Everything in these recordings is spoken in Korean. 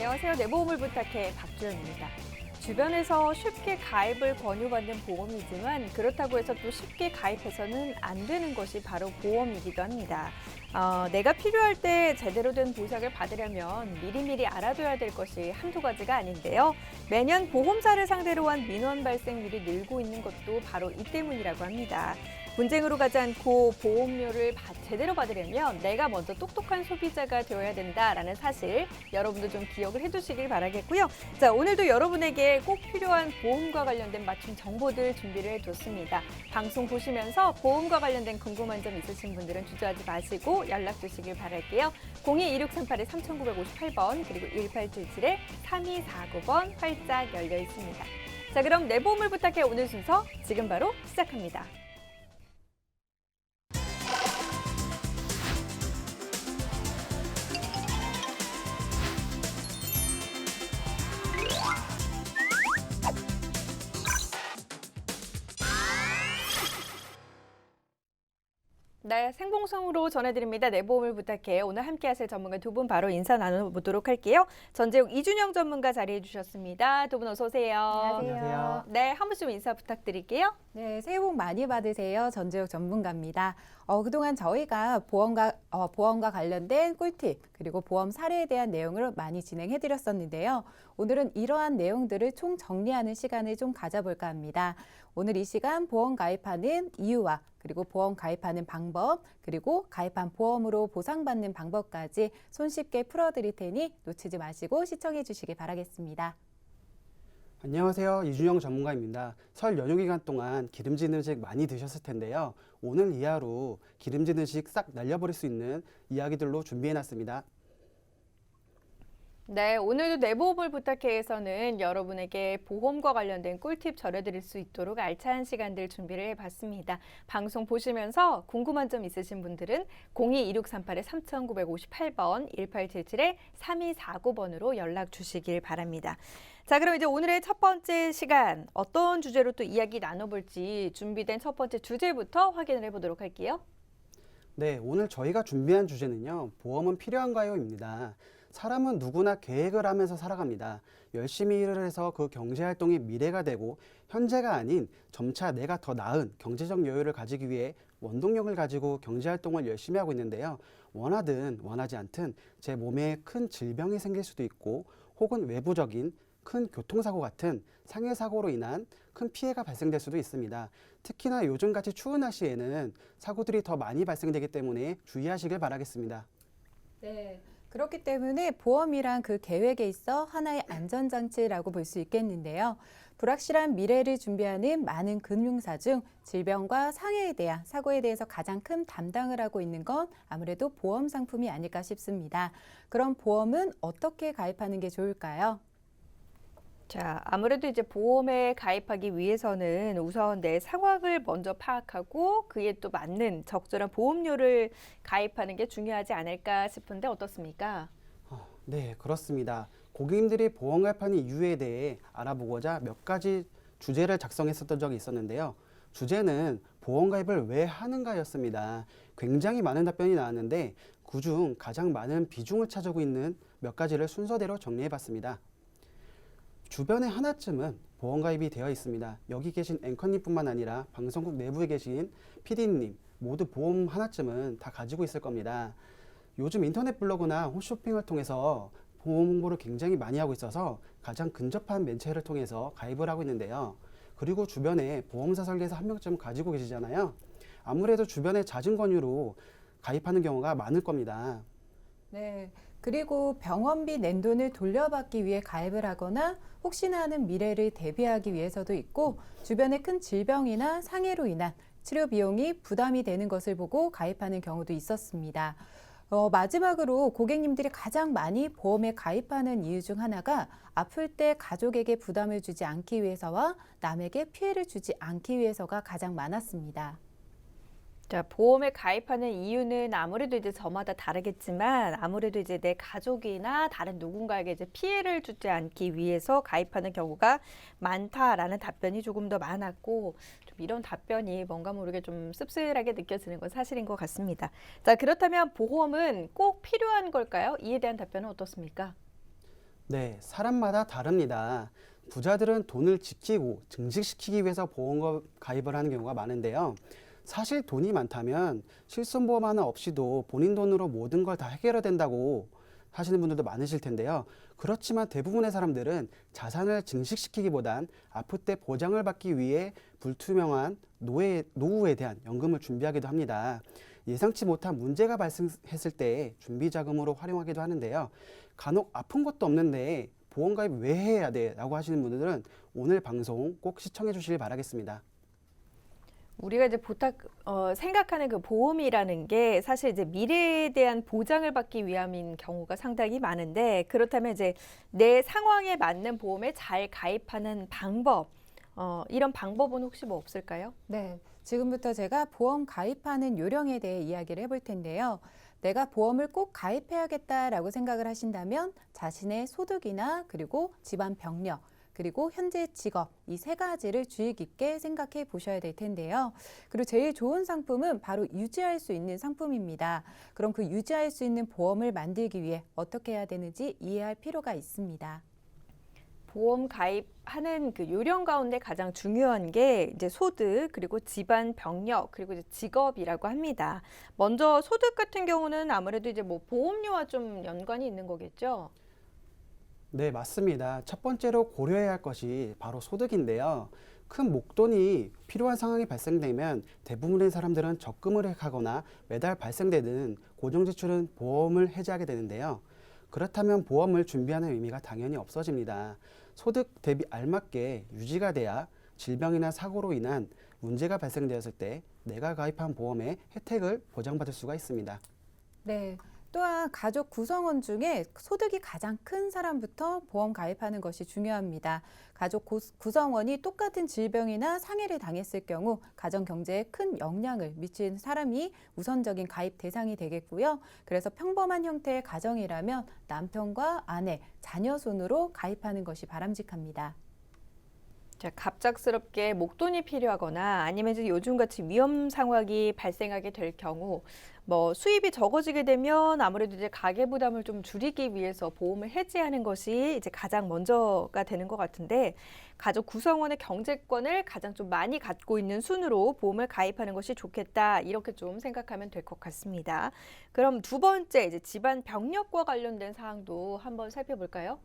안녕하세요. 내 보험을 부탁해 박주연입니다. 주변에서 쉽게 가입을 권유받는 보험이지만 그렇다고 해서 또 쉽게 가입해서는 안 되는 것이 바로 보험이기도 합니다. 내가 필요할 때 제대로 된 보상을 받으려면 미리미리 알아둬야 될 것이 한두 가지가 아닌데요. 매년 보험사를 상대로 한 민원 발생률이 늘고 있는 것도 바로 이 때문이라고 합니다. 분쟁으로 가지 않고 보험료를 제대로 받으려면 내가 먼저 똑똑한 소비자가 되어야 된다라는 사실 여러분도 좀 기억을 해두시길 바라겠고요. 자, 오늘도 여러분에게 꼭 필요한 보험과 관련된 맞춤 정보들 준비를 해뒀습니다. 방송 보시면서 보험과 관련된 궁금한 점 있으신 분들은 주저하지 마시고 연락 주시길 바랄게요. 02-2638-3958번 그리고 1877-3249번 활짝 열려 있습니다. 자, 그럼 내 보험을 부탁해 오늘 순서 지금 바로 시작합니다. 네, 생방송으로 전해드립니다. 내 보험을 부탁해. 오늘 함께하실 전문가 두 분 바로 인사 나눠보도록 할게요. 전재욱, 이준영 전문가 자리해 주셨습니다. 두 분 어서 오세요. 안녕하세요. 네, 한 분씩 인사 부탁드릴게요. 네, 새해 복 많이 받으세요. 전재욱 전문가입니다. 그동안 저희가 보험과 관련된 꿀팁 그리고 보험 사례에 대한 내용을 많이 진행해 드렸었는데요. 오늘은 이러한 내용들을 총 정리하는 시간을 좀 가져볼까 합니다. 오늘 이 시간 보험 가입하는 이유와 그리고 보험 가입하는 방법 그리고 가입한 보험으로 보상받는 방법까지 손쉽게 풀어드릴 테니 놓치지 마시고 시청해 주시기 바라겠습니다. 안녕하세요. 이준영 전문가입니다. 설 연휴 기간 동안 기름진 음식 많이 드셨을 텐데요. 오늘 이하로 기름진 음식 싹 날려버릴 수 있는 이야기들로 준비해놨습니다. 네, 오늘도 내 보험을 부탁해에서는 여러분에게 보험과 관련된 꿀팁 전해드릴 수 있도록 알찬 시간들 준비를 해봤습니다. 방송 보시면서 궁금한 점 있으신 분들은 02-2638-3958번, 1877-3249번으로 연락 주시길 바랍니다. 자, 그럼 이제 오늘의 첫 번째 시간 어떤 주제로 또 이야기 나눠볼지 준비된 첫 번째 주제부터 확인을 해보도록 할게요. 네, 오늘 저희가 준비한 주제는요. 보험은 필요한가요?입니다. 사람은 누구나 계획을 하면서 살아갑니다. 열심히 일을 해서 그 경제활동이 미래가 되고 현재가 아닌 점차 내가 더 나은 경제적 여유를 가지기 위해 원동력을 가지고 경제활동을 열심히 하고 있는데요. 원하든 원하지 않든 제 몸에 큰 질병이 생길 수도 있고 혹은 외부적인 큰 교통사고 같은 상해사고로 인한 큰 피해가 발생될 수도 있습니다. 특히나 요즘같이 추운 날씨에는 사고들이 더 많이 발생되기 때문에 주의하시길 바라겠습니다. 네. 그렇기 때문에 보험이란 그 계획에 있어 하나의 안전장치라고 볼 수 있겠는데요. 불확실한 미래를 준비하는 많은 금융사 중 질병과 상해에 대한 사고에 대해서 가장 큰 담당을 하고 있는 건 아무래도 보험 상품이 아닐까 싶습니다. 그럼 보험은 어떻게 가입하는 게 좋을까요? 자, 아무래도 이제 보험에 가입하기 위해서는 우선 내 상황을 먼저 파악하고 그에 또 맞는 적절한 보험료를 가입하는 게 중요하지 않을까 싶은데 어떻습니까? 네, 그렇습니다. 고객님들이 보험 가입하는 이유에 대해 알아보고자 몇 가지 주제를 작성했었던 적이 있었는데요. 주제는 보험 가입을 왜 하는가였습니다. 굉장히 많은 답변이 나왔는데 그중 가장 많은 비중을 차지하고 있는 몇 가지를 순서대로 정리해봤습니다. 주변에 하나쯤은 보험 가입이 되어 있습니다. 여기 계신 앵커님뿐만 아니라 방송국 내부에 계신 PD님 모두 보험 하나쯤은 다 가지고 있을 겁니다. 요즘 인터넷 블로그나 홈쇼핑을 통해서 보험 홍보를 굉장히 많이 하고 있어서 가장 근접한 매체를 통해서 가입을 하고 있는데요. 그리고 주변에 보험사 설계사 한 명쯤 가지고 계시잖아요. 아무래도 주변에 잦은 권유로 가입하는 경우가 많을 겁니다. 네. 그리고 병원비 낸 돈을 돌려받기 위해 가입을 하거나 혹시나 하는 미래를 대비하기 위해서도 있고 주변에 큰 질병이나 상해로 인한 치료 비용이 부담이 되는 것을 보고 가입하는 경우도 있었습니다. 마지막으로 고객님들이 가장 많이 보험에 가입하는 이유 중 하나가 아플 때 가족에게 부담을 주지 않기 위해서와 남에게 피해를 주지 않기 위해서가 가장 많았습니다. 자, 보험에 가입하는 이유는 아무래도 이제 저마다 다르겠지만 아무래도 이제 내 가족이나 다른 누군가에게 이제 피해를 주지 않기 위해서 가입하는 경우가 많다라는 답변이 조금 더 많았고 좀 이런 답변이 뭔가 모르게 좀 씁쓸하게 느껴지는 건 사실인 것 같습니다. 자, 그렇다면 보험은 꼭 필요한 걸까요? 이에 대한 답변은 어떻습니까? 네, 사람마다 다릅니다. 부자들은 돈을 지키고 증식시키기 위해서 보험 가입을 하는 경우가 많은데요. 사실 돈이 많다면 실손보험 하나 없이도 본인 돈으로 모든 걸 다 해결해야 된다고 하시는 분들도 많으실 텐데요. 그렇지만 대부분의 사람들은 자산을 증식시키기보단 아플 때 보장을 받기 위해 불투명한 노후에 대한 연금을 준비하기도 합니다. 예상치 못한 문제가 발생했을 때 준비 자금으로 활용하기도 하는데요. 간혹 아픈 것도 없는데 보험 가입 왜 해야 돼? 라고 하시는 분들은 오늘 방송 꼭 시청해 주시길 바라겠습니다. 우리가 이제 보통 생각하는 그 보험이라는 게 사실 이제 미래에 대한 보장을 받기 위함인 경우가 상당히 많은데, 그렇다면 이제 내 상황에 맞는 보험에 잘 가입하는 방법, 이런 방법은 혹시 뭐 없을까요? 네, 지금부터 제가 보험 가입하는 요령에 대해 이야기를 해볼 텐데요. 내가 보험을 꼭 가입해야겠다라고 생각을 하신다면 자신의 소득이나 그리고 집안 병력, 그리고 현재 직업 이 세 가지를 주의 깊게 생각해 보셔야 될 텐데요. 그리고 제일 좋은 상품은 바로 유지할 수 있는 상품입니다. 그럼 그 유지할 수 있는 보험을 만들기 위해 어떻게 해야 되는지 이해할 필요가 있습니다. 보험 가입하는 그 요령 가운데 가장 중요한 게 이제 소득, 그리고 집안 병력, 그리고 이제 직업이라고 합니다. 먼저 소득 같은 경우는 아무래도 이제 뭐 보험료와 좀 연관이 있는 거겠죠? 네, 맞습니다. 첫 번째로 고려해야 할 것이 바로 소득인데요. 큰 목돈이 필요한 상황이 발생되면 대부분의 사람들은 적금을 하거나 매달 발생되는 고정지출은 보험을 해지하게 되는데요. 그렇다면 보험을 준비하는 의미가 당연히 없어집니다. 소득 대비 알맞게 유지가 돼야 질병이나 사고로 인한 문제가 발생되었을 때 내가 가입한 보험의 혜택을 보장받을 수가 있습니다. 네. 또한 가족 구성원 중에 소득이 가장 큰 사람부터 보험 가입하는 것이 중요합니다. 가족 구성원이 똑같은 질병이나 상해를 당했을 경우 가정 경제에 큰 영향을 미치는 사람이 우선적인 가입 대상이 되겠고요. 그래서 평범한 형태의 가정이라면 남편과 아내, 자녀 순으로 가입하는 것이 바람직합니다. 자, 갑작스럽게 목돈이 필요하거나 아니면 이제 요즘같이 위험 상황이 발생하게 될 경우 뭐 수입이 적어지게 되면 아무래도 이제 가계 부담을 좀 줄이기 위해서 보험을 해지하는 것이 이제 가장 먼저가 되는 것 같은데, 가족 구성원의 경제권을 가장 좀 많이 갖고 있는 순으로 보험을 가입하는 것이 좋겠다, 이렇게 좀 생각하면 될 것 같습니다. 그럼 두 번째 이제 집안 병력과 관련된 사항도 한번 살펴볼까요?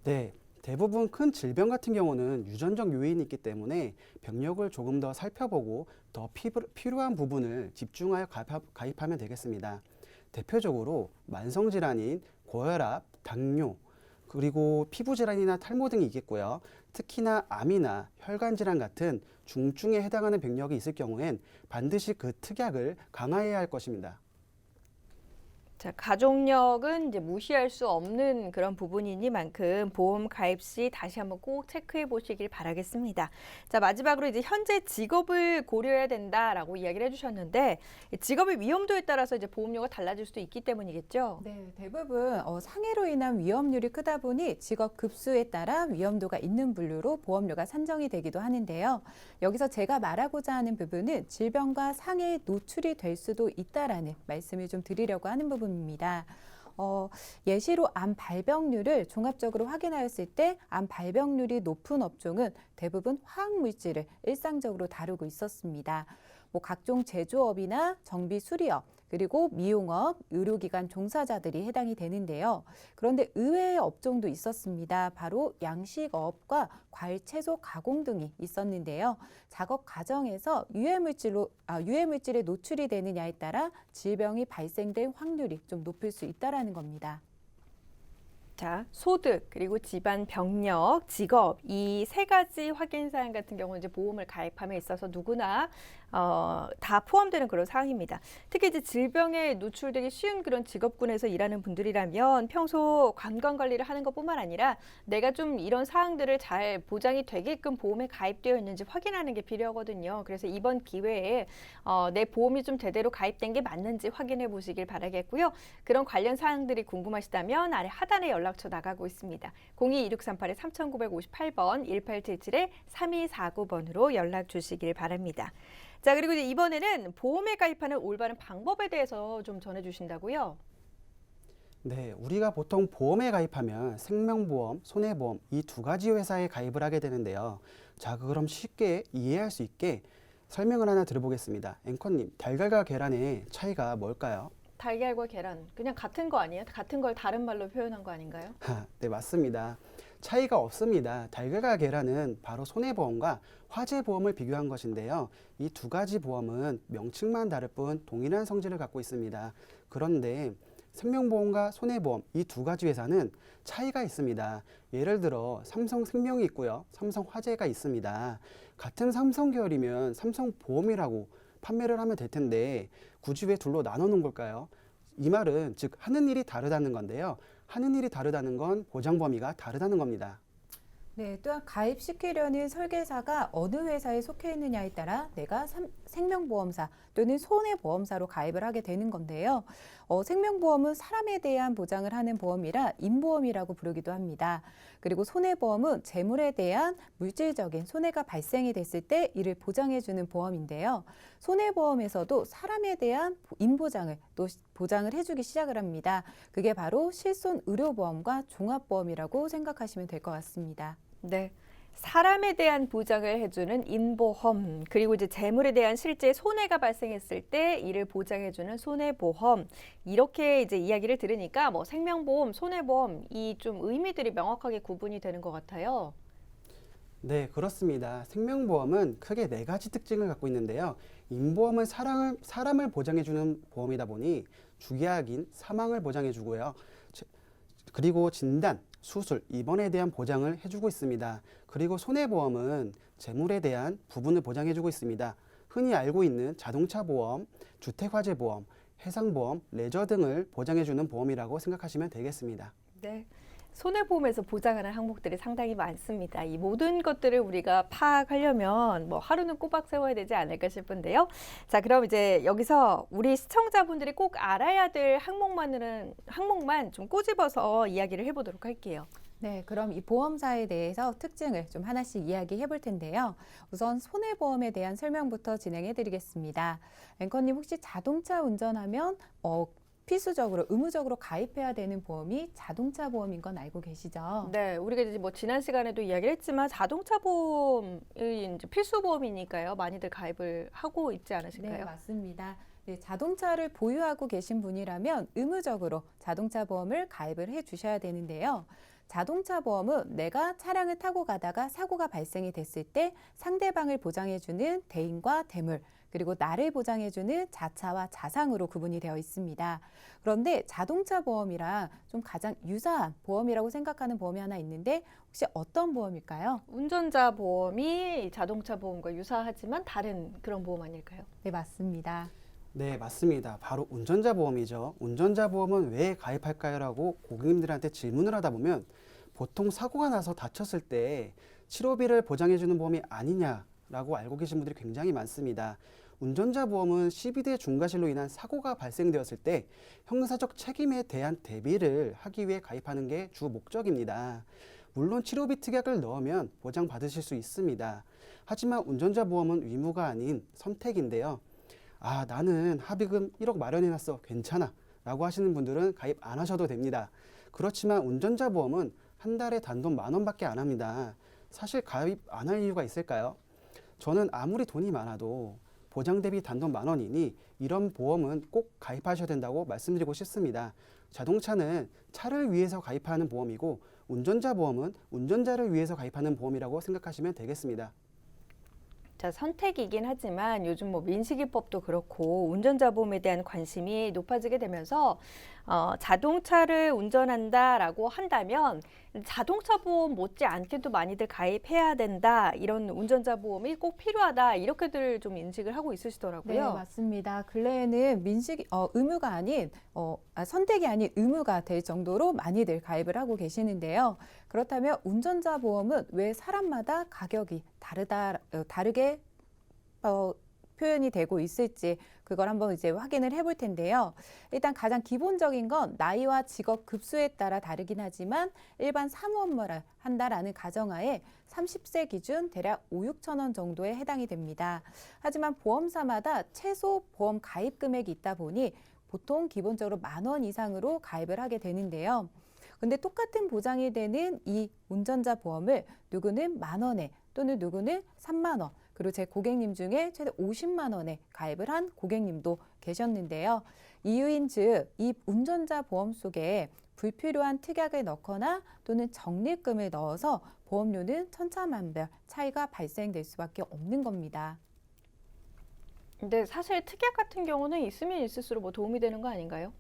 네, 대부분 큰 질병 같은 경우는 유전적 요인이 있기 때문에 병력을 조금 더 살펴보고 더 필요한 부분을 집중하여 가입하면 되겠습니다. 대표적으로 만성질환인 고혈압, 당뇨, 그리고 피부질환이나 탈모 등이 있겠고요. 특히나 암이나 혈관질환 같은 중증에 해당하는 병력이 있을 경우엔 반드시 그 특약을 강화해야 할 것입니다. 자, 가족력은 이제 무시할 수 없는 그런 부분이니만큼 보험 가입 시 다시 한번 꼭 체크해 보시길 바라겠습니다. 자, 마지막으로 이제 현재 직업을 고려해야 된다라고 이야기를 해주셨는데, 직업의 위험도에 따라서 이제 보험료가 달라질 수도 있기 때문이겠죠? 네, 대부분 상해로 인한 위험률이 크다 보니 직업 급수에 따라 위험도가 있는 분류로 보험료가 산정이 되기도 하는데요. 여기서 제가 말하고자 하는 부분은 질병과 상해에 노출이 될 수도 있다라는 말씀을 좀 드리려고 하는 부분입니다. 예시로 암 발병률을 종합적으로 확인하였을 때 암 발병률이 높은 업종은 대부분 화학 물질을 일상적으로 다루고 있었습니다. 각종 제조업이나 정비 수리업, 그리고 미용업, 의료기관 종사자들이 해당이 되는데요. 그런데 의외의 업종도 있었습니다. 바로 양식업과 과일 채소 가공 등이 있었는데요. 작업 과정에서 유해물질에 노출이 되느냐에 따라 질병이 발생될 확률이 좀 높을 수 있다는 겁니다. 자, 소득, 그리고 집안 병력, 직업, 이 세 가지 확인 사항 같은 경우는 이제 보험을 가입함에 있어서 누구나 다 포함되는 그런 사항입니다. 특히 이제 질병에 노출되기 쉬운 그런 직업군에서 일하는 분들이라면 평소 건강 관리를 하는 것뿐만 아니라 내가 좀 이런 사항들을 잘 보장이 되게끔 보험에 가입되어 있는지 확인하는 게 필요하거든요. 그래서 이번 기회에 내 보험이 좀 제대로 가입된 게 맞는지 확인해 보시길 바라겠고요. 그런 관련 사항들이 궁금하시다면 아래 하단에 연락처 나가고 있습니다. 02-2638-3958번, 1877-3249번으로 연락 주시길 바랍니다. 자, 그리고 이제 이번에는 보험에 가입하는 올바른 방법에 대해서 좀 전해주신다고요? 네, 우리가 보통 보험에 가입하면 생명보험, 손해보험 이 두 가지 회사에 가입을 하게 되는데요. 자, 그럼 쉽게 이해할 수 있게 설명을 하나 들어보겠습니다. 앵커님, 달걀과 계란의 차이가 뭘까요? 달걀과 계란 그냥 같은 거 아니에요? 같은 걸 다른 말로 표현한 거 아닌가요? 네, 맞습니다. 차이가 없습니다. 달걀과 계란은 바로 손해보험과 화재보험을 비교한 것인데요. 이 두 가지 보험은 명칭만 다를 뿐 동일한 성질을 갖고 있습니다. 그런데 생명보험과 손해보험 이 두 가지 회사는 차이가 있습니다. 예를 들어 삼성생명이 있고요. 삼성화재가 있습니다. 같은 삼성 계열이면 삼성보험이라고 판매를 하면 될 텐데 굳이 왜 둘로 나눠 놓은 걸까요? 이 말은 즉 하는 일이 다르다는 건데요. 하는 일이 다르다는 건 보장 범위가 다르다는 겁니다. 네, 또한 가입시키려는 설계사가 어느 회사에 속해 있느냐에 따라 내가 생명보험사 또는 손해보험사로 가입을 하게 되는 건데요. 생명보험은 사람에 대한 보장을 하는 보험이라 인보험이라고 부르기도 합니다. 그리고 손해보험은 재물에 대한 물질적인 손해가 발생이 됐을 때 이를 보장해주는 보험인데요. 손해보험에서도 사람에 대한 인보장을 또 보장을 해주기 시작을 합니다. 그게 바로 실손의료보험과 종합보험이라고 생각하시면 될 것 같습니다. 네. 사람에 대한 보장을 해주는 인보험, 그리고 이제 재물에 대한 실제 손해가 발생했을 때 이를 보장해주는 손해보험. 이렇게 이제 이야기를 들으니까 뭐 생명보험, 손해보험 이 좀 의미들이 명확하게 구분이 되는 것 같아요. 네, 그렇습니다. 생명보험은 크게 네 가지 특징을 갖고 있는데요. 인보험은 사람을 보장해주는 보험이다 보니 주기약인 사망을 보장해주고요. 그리고 진단, 수술, 입원에 대한 보장을 해주고 있습니다. 그리고 손해보험은 재물에 대한 부분을 보장해주고 있습니다. 흔히 알고 있는 자동차 보험, 주택화재보험, 해상보험, 레저 등을 보장해주는 보험이라고 생각하시면 되겠습니다. 네. 손해보험에서 보장하는 항목들이 상당히 많습니다. 이 모든 것들을 우리가 파악하려면 뭐 하루는 꼬박 세워야 되지 않을까 싶은데요. 자, 그럼 이제 여기서 우리 시청자분들이 꼭 알아야 될 항목만 좀 꼬집어서 이야기를 해보도록 할게요. 네, 그럼 이 보험사에 대해서 특징을 좀 하나씩 이야기해 볼 텐데요. 우선 손해보험에 대한 설명부터 진행해 드리겠습니다. 앵커님 혹시 자동차 운전하면 필수적으로 의무적으로 가입해야 되는 보험이 자동차 보험인 건 알고 계시죠? 네, 우리가 이제 뭐 지난 시간에도 이야기를 했지만 자동차 보험이 이제 필수 보험이니까요. 많이들 가입을 하고 있지 않으실까요? 네, 맞습니다. 네, 자동차를 보유하고 계신 분이라면 의무적으로 자동차 보험을 가입을 해 주셔야 되는데요. 자동차 보험은 내가 차량을 타고 가다가 사고가 발생이 됐을 때 상대방을 보장해주는 대인과 대물, 그리고 나를 보장해주는 자차와 자상으로 구분이 되어 있습니다. 그런데 자동차 보험이랑 좀 가장 유사한 보험이라고 생각하는 보험이 하나 있는데 혹시 어떤 보험일까요? 운전자 보험이 자동차 보험과 유사하지만 다른 그런 보험 아닐까요? 네, 맞습니다. 네, 맞습니다. 바로 운전자 보험이죠. 운전자 보험은 왜 가입할까요? 라고 고객님들한테 질문을 하다 보면 보통 사고가 나서 다쳤을 때 치료비를 보장해주는 보험이 아니냐라고 알고 계신 분들이 굉장히 많습니다. 운전자 보험은 CBD 중과실로 인한 사고가 발생되었을 때 형사적 책임에 대한 대비를 하기 위해 가입하는 게 주 목적입니다. 물론 치료비 특약을 넣으면 보장받으실 수 있습니다. 하지만 운전자 보험은 의무가 아닌 선택인데요. 아, 나는 합의금 1억 마련해놨어. 괜찮아. 라고 하시는 분들은 가입 안 하셔도 됩니다. 그렇지만 운전자 보험은 한 달에 단돈 10,000원밖에 안 합니다. 사실 가입 안 할 이유가 있을까요? 저는 아무리 돈이 많아도 보장 대비 단돈 10,000원이니 이런 보험은 꼭 가입하셔야 된다고 말씀드리고 싶습니다. 자동차는 차를 위해서 가입하는 보험이고 운전자 보험은 운전자를 위해서 가입하는 보험이라고 생각하시면 되겠습니다. 자, 선택이긴 하지만 요즘 뭐 민식이법도 그렇고 운전자 보험에 대한 관심이 높아지게 되면서 자동차를 운전한다라고 한다면 자동차 보험 못지않게도 많이들 가입해야 된다. 이런 운전자 보험이 꼭 필요하다. 이렇게들 좀 인식을 하고 있으시더라고요. 네, 맞습니다. 근래에는 의무가 아닌 선택이 아닌 의무가 될 정도로 많이들 가입을 하고 계시는데요. 그렇다면 운전자 보험은 왜 사람마다 가격이 다르게 표현이 되고 있을지 그걸 한번 이제 확인을 해볼 텐데요. 일단 가장 기본적인 건 나이와 직업 급수에 따라 다르긴 하지만 일반 사무 업무를 한다라는 가정하에 30세 기준 대략 5,6천 원 정도에 해당이 됩니다. 하지만 보험사마다 최소 보험 가입 금액이 있다 보니 보통 기본적으로 10,000원 이상으로 가입을 하게 되는데요. 근데 똑같은 보장이 되는 이 운전자 보험을 누구는 10,000원에 또는 누구는 30,000원, 그리고 제 고객님 중에 최대 50만 원에 가입을 한 고객님도 계셨는데요. 이유인즉 이 운전자 보험 속에 불필요한 특약을 넣거나 또는 적립금을 넣어서 보험료는 천차만별 차이가 발생될 수밖에 없는 겁니다. 근데 사실 특약 같은 경우는 있으면 있을수록 뭐 도움이 되는 거 아닌가요?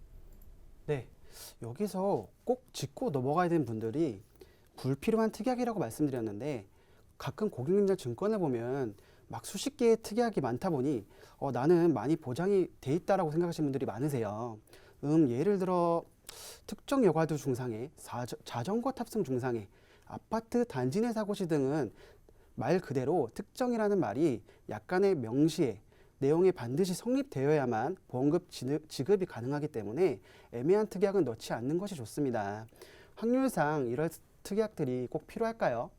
네, 여기서 꼭 짚고 넘어가야 되는 분들이 불필요한 특약이라고 말씀드렸는데 가끔 고객님들 증권을 보면 막 수십 개의 특약이 많다 보니 나는 많이 보장이 돼 있다라고 생각하시는 분들이 많으세요. 예를 들어 특정 여가도 중상해, 자전거 탑승 중상해, 아파트 단지 내 사고 시 등은 말 그대로 특정이라는 말이 약간의 명시에 내용에 반드시 성립되어야만 보험금 지급이 가능하기 때문에 애매한 특약은 넣지 않는 것이 좋습니다. 확률상 이런 특약들이 꼭 필요할까요?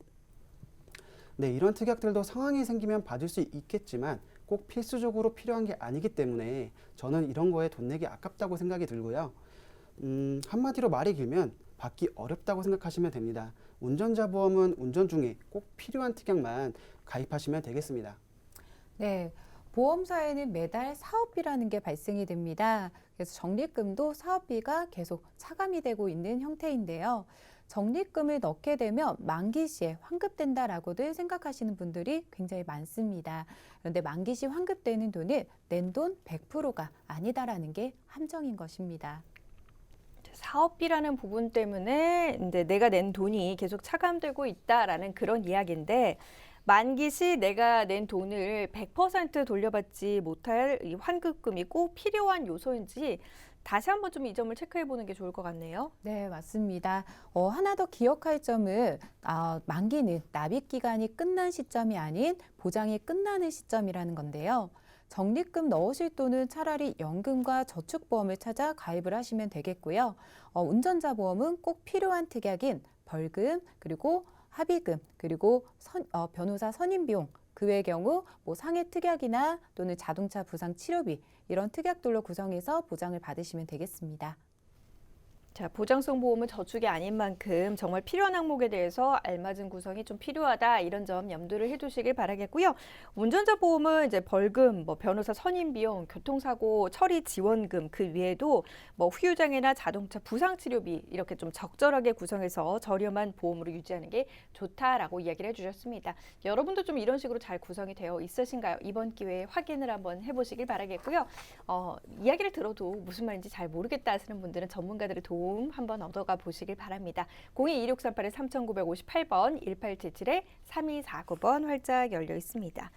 네, 이런 특약들도 상황이 생기면 받을 수 있겠지만 꼭 필수적으로 필요한 게 아니기 때문에 저는 이런 거에 돈 내기 아깝다고 생각이 들고요. 한마디로 말이 길면 받기 어렵다고 생각하시면 됩니다. 운전자 보험은 운전 중에 꼭 필요한 특약만 가입하시면 되겠습니다. 네, 보험사에는 매달 사업비라는 게 발생이 됩니다. 그래서 적립금도 사업비가 계속 차감이 되고 있는 형태인데요. 적립금을 넣게 되면 만기 시에 환급된다라고들 생각하시는 분들이 굉장히 많습니다. 그런데 만기 시 환급되는 돈은 낸 돈 100%가 아니다라는 게 함정인 것입니다. 사업비라는 부분 때문에 이제 내가 낸 돈이 계속 차감되고 있다라는 그런 이야기인데 만기 시 내가 낸 돈을 100% 돌려받지 못할 이 환급금이 꼭 필요한 요소인지 다시 한번 좀 이 점을 체크해 보는 게 좋을 것 같네요. 네, 맞습니다. 하나 더 기억할 점은 만기는 납입 기간이 끝난 시점이 아닌 보장이 끝나는 시점이라는 건데요. 적립금 넣으실 돈은 차라리 연금과 저축보험을 찾아 가입을 하시면 되겠고요. 운전자 보험은 꼭 필요한 특약인 벌금, 그리고 합의금, 그리고 변호사 선임비용, 그 외의 경우 뭐 상해 특약이나 또는 자동차 부상 치료비 이런 특약들로 구성해서 보장을 받으시면 되겠습니다. 자, 보장성 보험은 저축이 아닌 만큼 정말 필요한 항목에 대해서 알맞은 구성이 좀 필요하다 이런 점 염두를 해두시길 바라겠고요. 운전자 보험은 이제 벌금, 뭐 변호사 선임 비용, 교통사고 처리 지원금 그 외에도 뭐 후유장애나 자동차 부상 치료비 이렇게 좀 적절하게 구성해서 저렴한 보험으로 유지하는 게 좋다라고 이야기를 해주셨습니다. 여러분도 좀 이런 식으로 잘 구성이 되어 있으신가요? 이번 기회에 확인을 한번 해보시길 바라겠고요. 이야기를 들어도 무슨 말인지 잘 모르겠다 하시는 분들은 전문가들의 도움 한번 얻어가 보시길 바랍니다. 02-2638-3958번, 1877-3249번 활짝 열려 있습니다.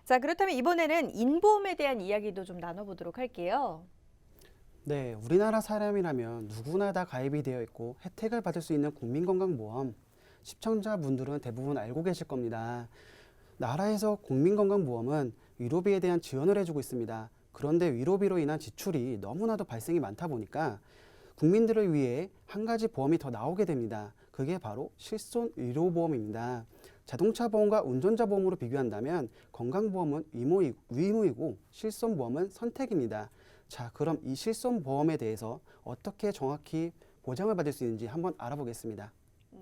자, 그렇다면 이번에는 인보험에 대한 이야기도 좀 나눠보도록 할게요. 네, 우리나라 사람이라면 누구나 다 가입이 되어 있고 혜택을 받을 수 있는 국민건강보험 시청자분들은 대부분 알고 계실 겁니다. 나라에서 국민건강보험은 위로비에 대한 지원을 해주고 있습니다. 그런데 위로비로 인한 지출이 너무나도 발생이 많다 보니까 국민들을 위해 한 가지 보험이 더 나오게 됩니다. 그게 바로 실손의료보험입니다. 자동차 보험과 운전자 보험으로 비교한다면 건강보험은 의무이고 실손보험은 선택입니다. 자, 그럼 이 실손보험에 대해서 어떻게 정확히 보장을 받을 수 있는지 한번 알아보겠습니다.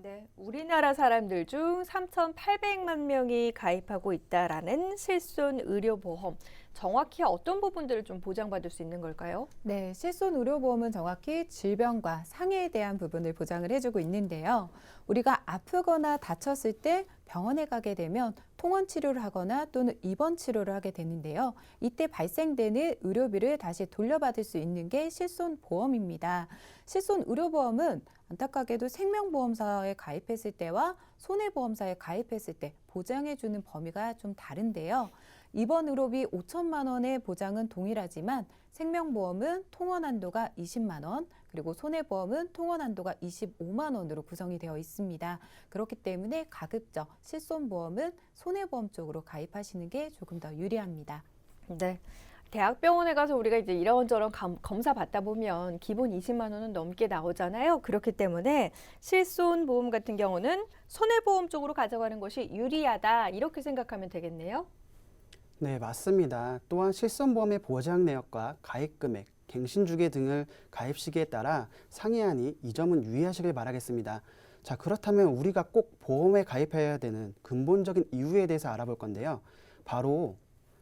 네, 우리나라 사람들 중 3,800만 명이 가입하고 있다라는 실손의료보험. 정확히 어떤 부분들을 좀 보장받을 수 있는 걸까요? 네, 실손의료보험은 정확히 질병과 상해에 대한 부분을 보장을 해주고 있는데요. 우리가 아프거나 다쳤을 때 병원에 가게 되면 통원 치료를 하거나 또는 입원 치료를 하게 되는데요. 이때 발생되는 의료비를 다시 돌려받을 수 있는 게 실손보험입니다. 실손의료보험은 안타깝게도 생명보험사에 가입했을 때와 손해보험사에 가입했을 때 보장해주는 범위가 좀 다른데요. 입원 의료비 5천만 원의 보장은 동일하지만 생명보험은 통원 한도가 20만 원, 그리고 손해보험은 통원 한도가 25만 원으로 구성이 되어 있습니다. 그렇기 때문에 가급적 실손보험은 손해보험 쪽으로 가입하시는 게 조금 더 유리합니다. 네. 대학병원에 가서 우리가 이제 이런저런 검사 받다 보면 기본 20만 원은 넘게 나오잖아요. 그렇기 때문에 실손보험 같은 경우는 손해보험 쪽으로 가져가는 것이 유리하다 이렇게 생각하면 되겠네요. 네, 맞습니다. 또한 실손보험의 보장 내역과 가입 금액, 갱신주기 등을 가입 시기에 따라 상이하니 이 점은 유의하시길 바라겠습니다. 자, 그렇다면 우리가 꼭 보험에 가입해야 되는 근본적인 이유에 대해서 알아볼 건데요. 바로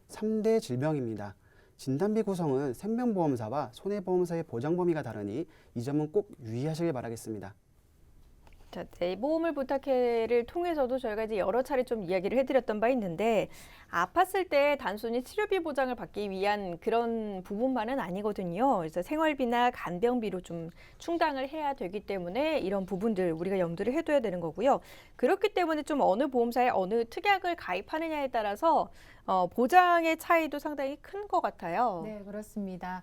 3대 질병입니다. 진단비 구성은 생명보험사와 손해보험사의 보장 범위가 다르니 이 점은 꼭 유의하시길 바라겠습니다. 자, 내 보험을 부탁해를 통해서도 저희가 이제 여러 차례 좀 이야기를 해드렸던 바 있는데 아팠을 때 단순히 치료비 보장을 받기 위한 그런 부분만은 아니거든요. 그래서 생활비나 간병비로 좀 충당을 해야 되기 때문에 이런 부분들 우리가 염두를 해둬야 되는 거고요. 그렇기 때문에 좀 어느 보험사에 어느 특약을 가입하느냐에 따라서 보장의 차이도 상당히 큰 것 같아요. 네, 그렇습니다.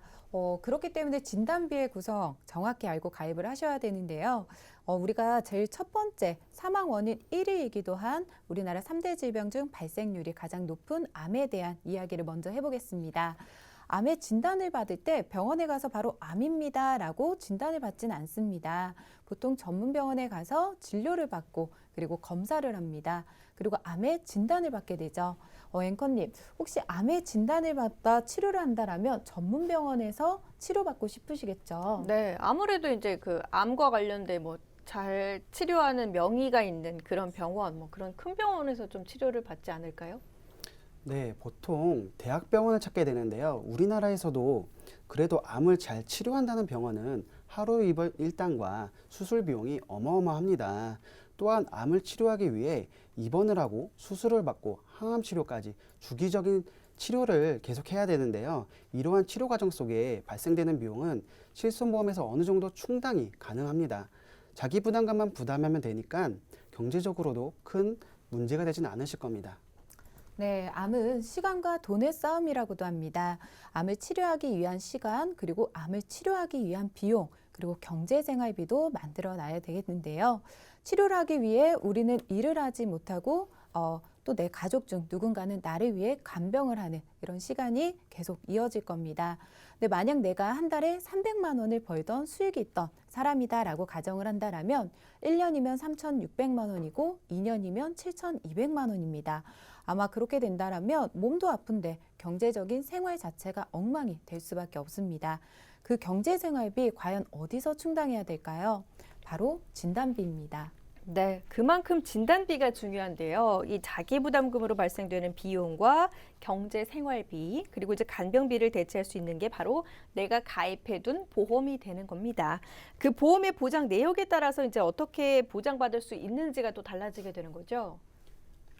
그렇기 때문에 진단비의 구성 정확히 알고 가입을 하셔야 되는데요. 우리가 제일 첫 번째 사망 원인 1위이기도 한 우리나라 3대 질병 중 발생률이 가장 높은 암에 대한 이야기를 먼저 해보겠습니다. 암의 진단을 받을 때 병원에 가서 바로 암입니다라고 진단을 받지는 않습니다. 보통 전문 병원에 가서 진료를 받고 그리고 검사를 합니다. 그리고 암의 진단을 받게 되죠. 앵커님, 혹시 암의 진단을 받다 치료를 한다라면 전문 병원에서 치료받고 싶으시겠죠? 네, 아무래도 이제 그 암과 관련된 잘 치료하는 명의가 있는 그런 병원, 그런 큰 병원에서 좀 치료를 받지 않을까요? 네, 보통 대학병원을 찾게 되는데요. 우리나라에서도 그래도 암을 잘 치료한다는 병원은 하루 입원 일당과 수술 비용이 어마어마합니다. 또한 암을 치료하기 위해 입원을 하고 수술을 받고 항암 치료까지 주기적인 치료를 계속해야 되는데요. 이러한 치료 과정 속에 발생되는 비용은 실손보험에서 어느 정도 충당이 가능합니다. 자기 부담감만 부담하면 되니까 경제적으로도 큰 문제가 되지는 않으실 겁니다. 네, 암은 시간과 돈의 싸움이라고도 합니다. 암을 치료하기 위한 시간, 그리고 암을 치료하기 위한 비용, 그리고 경제생활비도 만들어 놔야 되겠는데요. 치료를 하기 위해 우리는 일을 하지 못하고 또 내 가족 중 누군가는 나를 위해 간병을 하는 이런 시간이 계속 이어질 겁니다. 근데 만약 내가 한 달에 300만 원을 벌던 수익이 있던 사람이다라고 가정을 한다라면 1년이면 3,600만 원이고 2년이면 7,200만 원입니다. 아마 그렇게 된다라면 몸도 아픈데 경제적인 생활 자체가 엉망이 될 수밖에 없습니다. 그 경제생활비 과연 어디서 충당해야 될까요? 바로 진단비입니다. 네, 그만큼 진단비가 중요한데요. 이 자기부담금으로 발생되는 비용과 경제 생활비, 그리고 이제 간병비를 대체할 수 있는 게 바로 내가 가입해둔 보험이 되는 겁니다. 그 보험의 보장 내역에 따라서 이제 어떻게 보장받을 수 있는지가 또 달라지게 되는 거죠.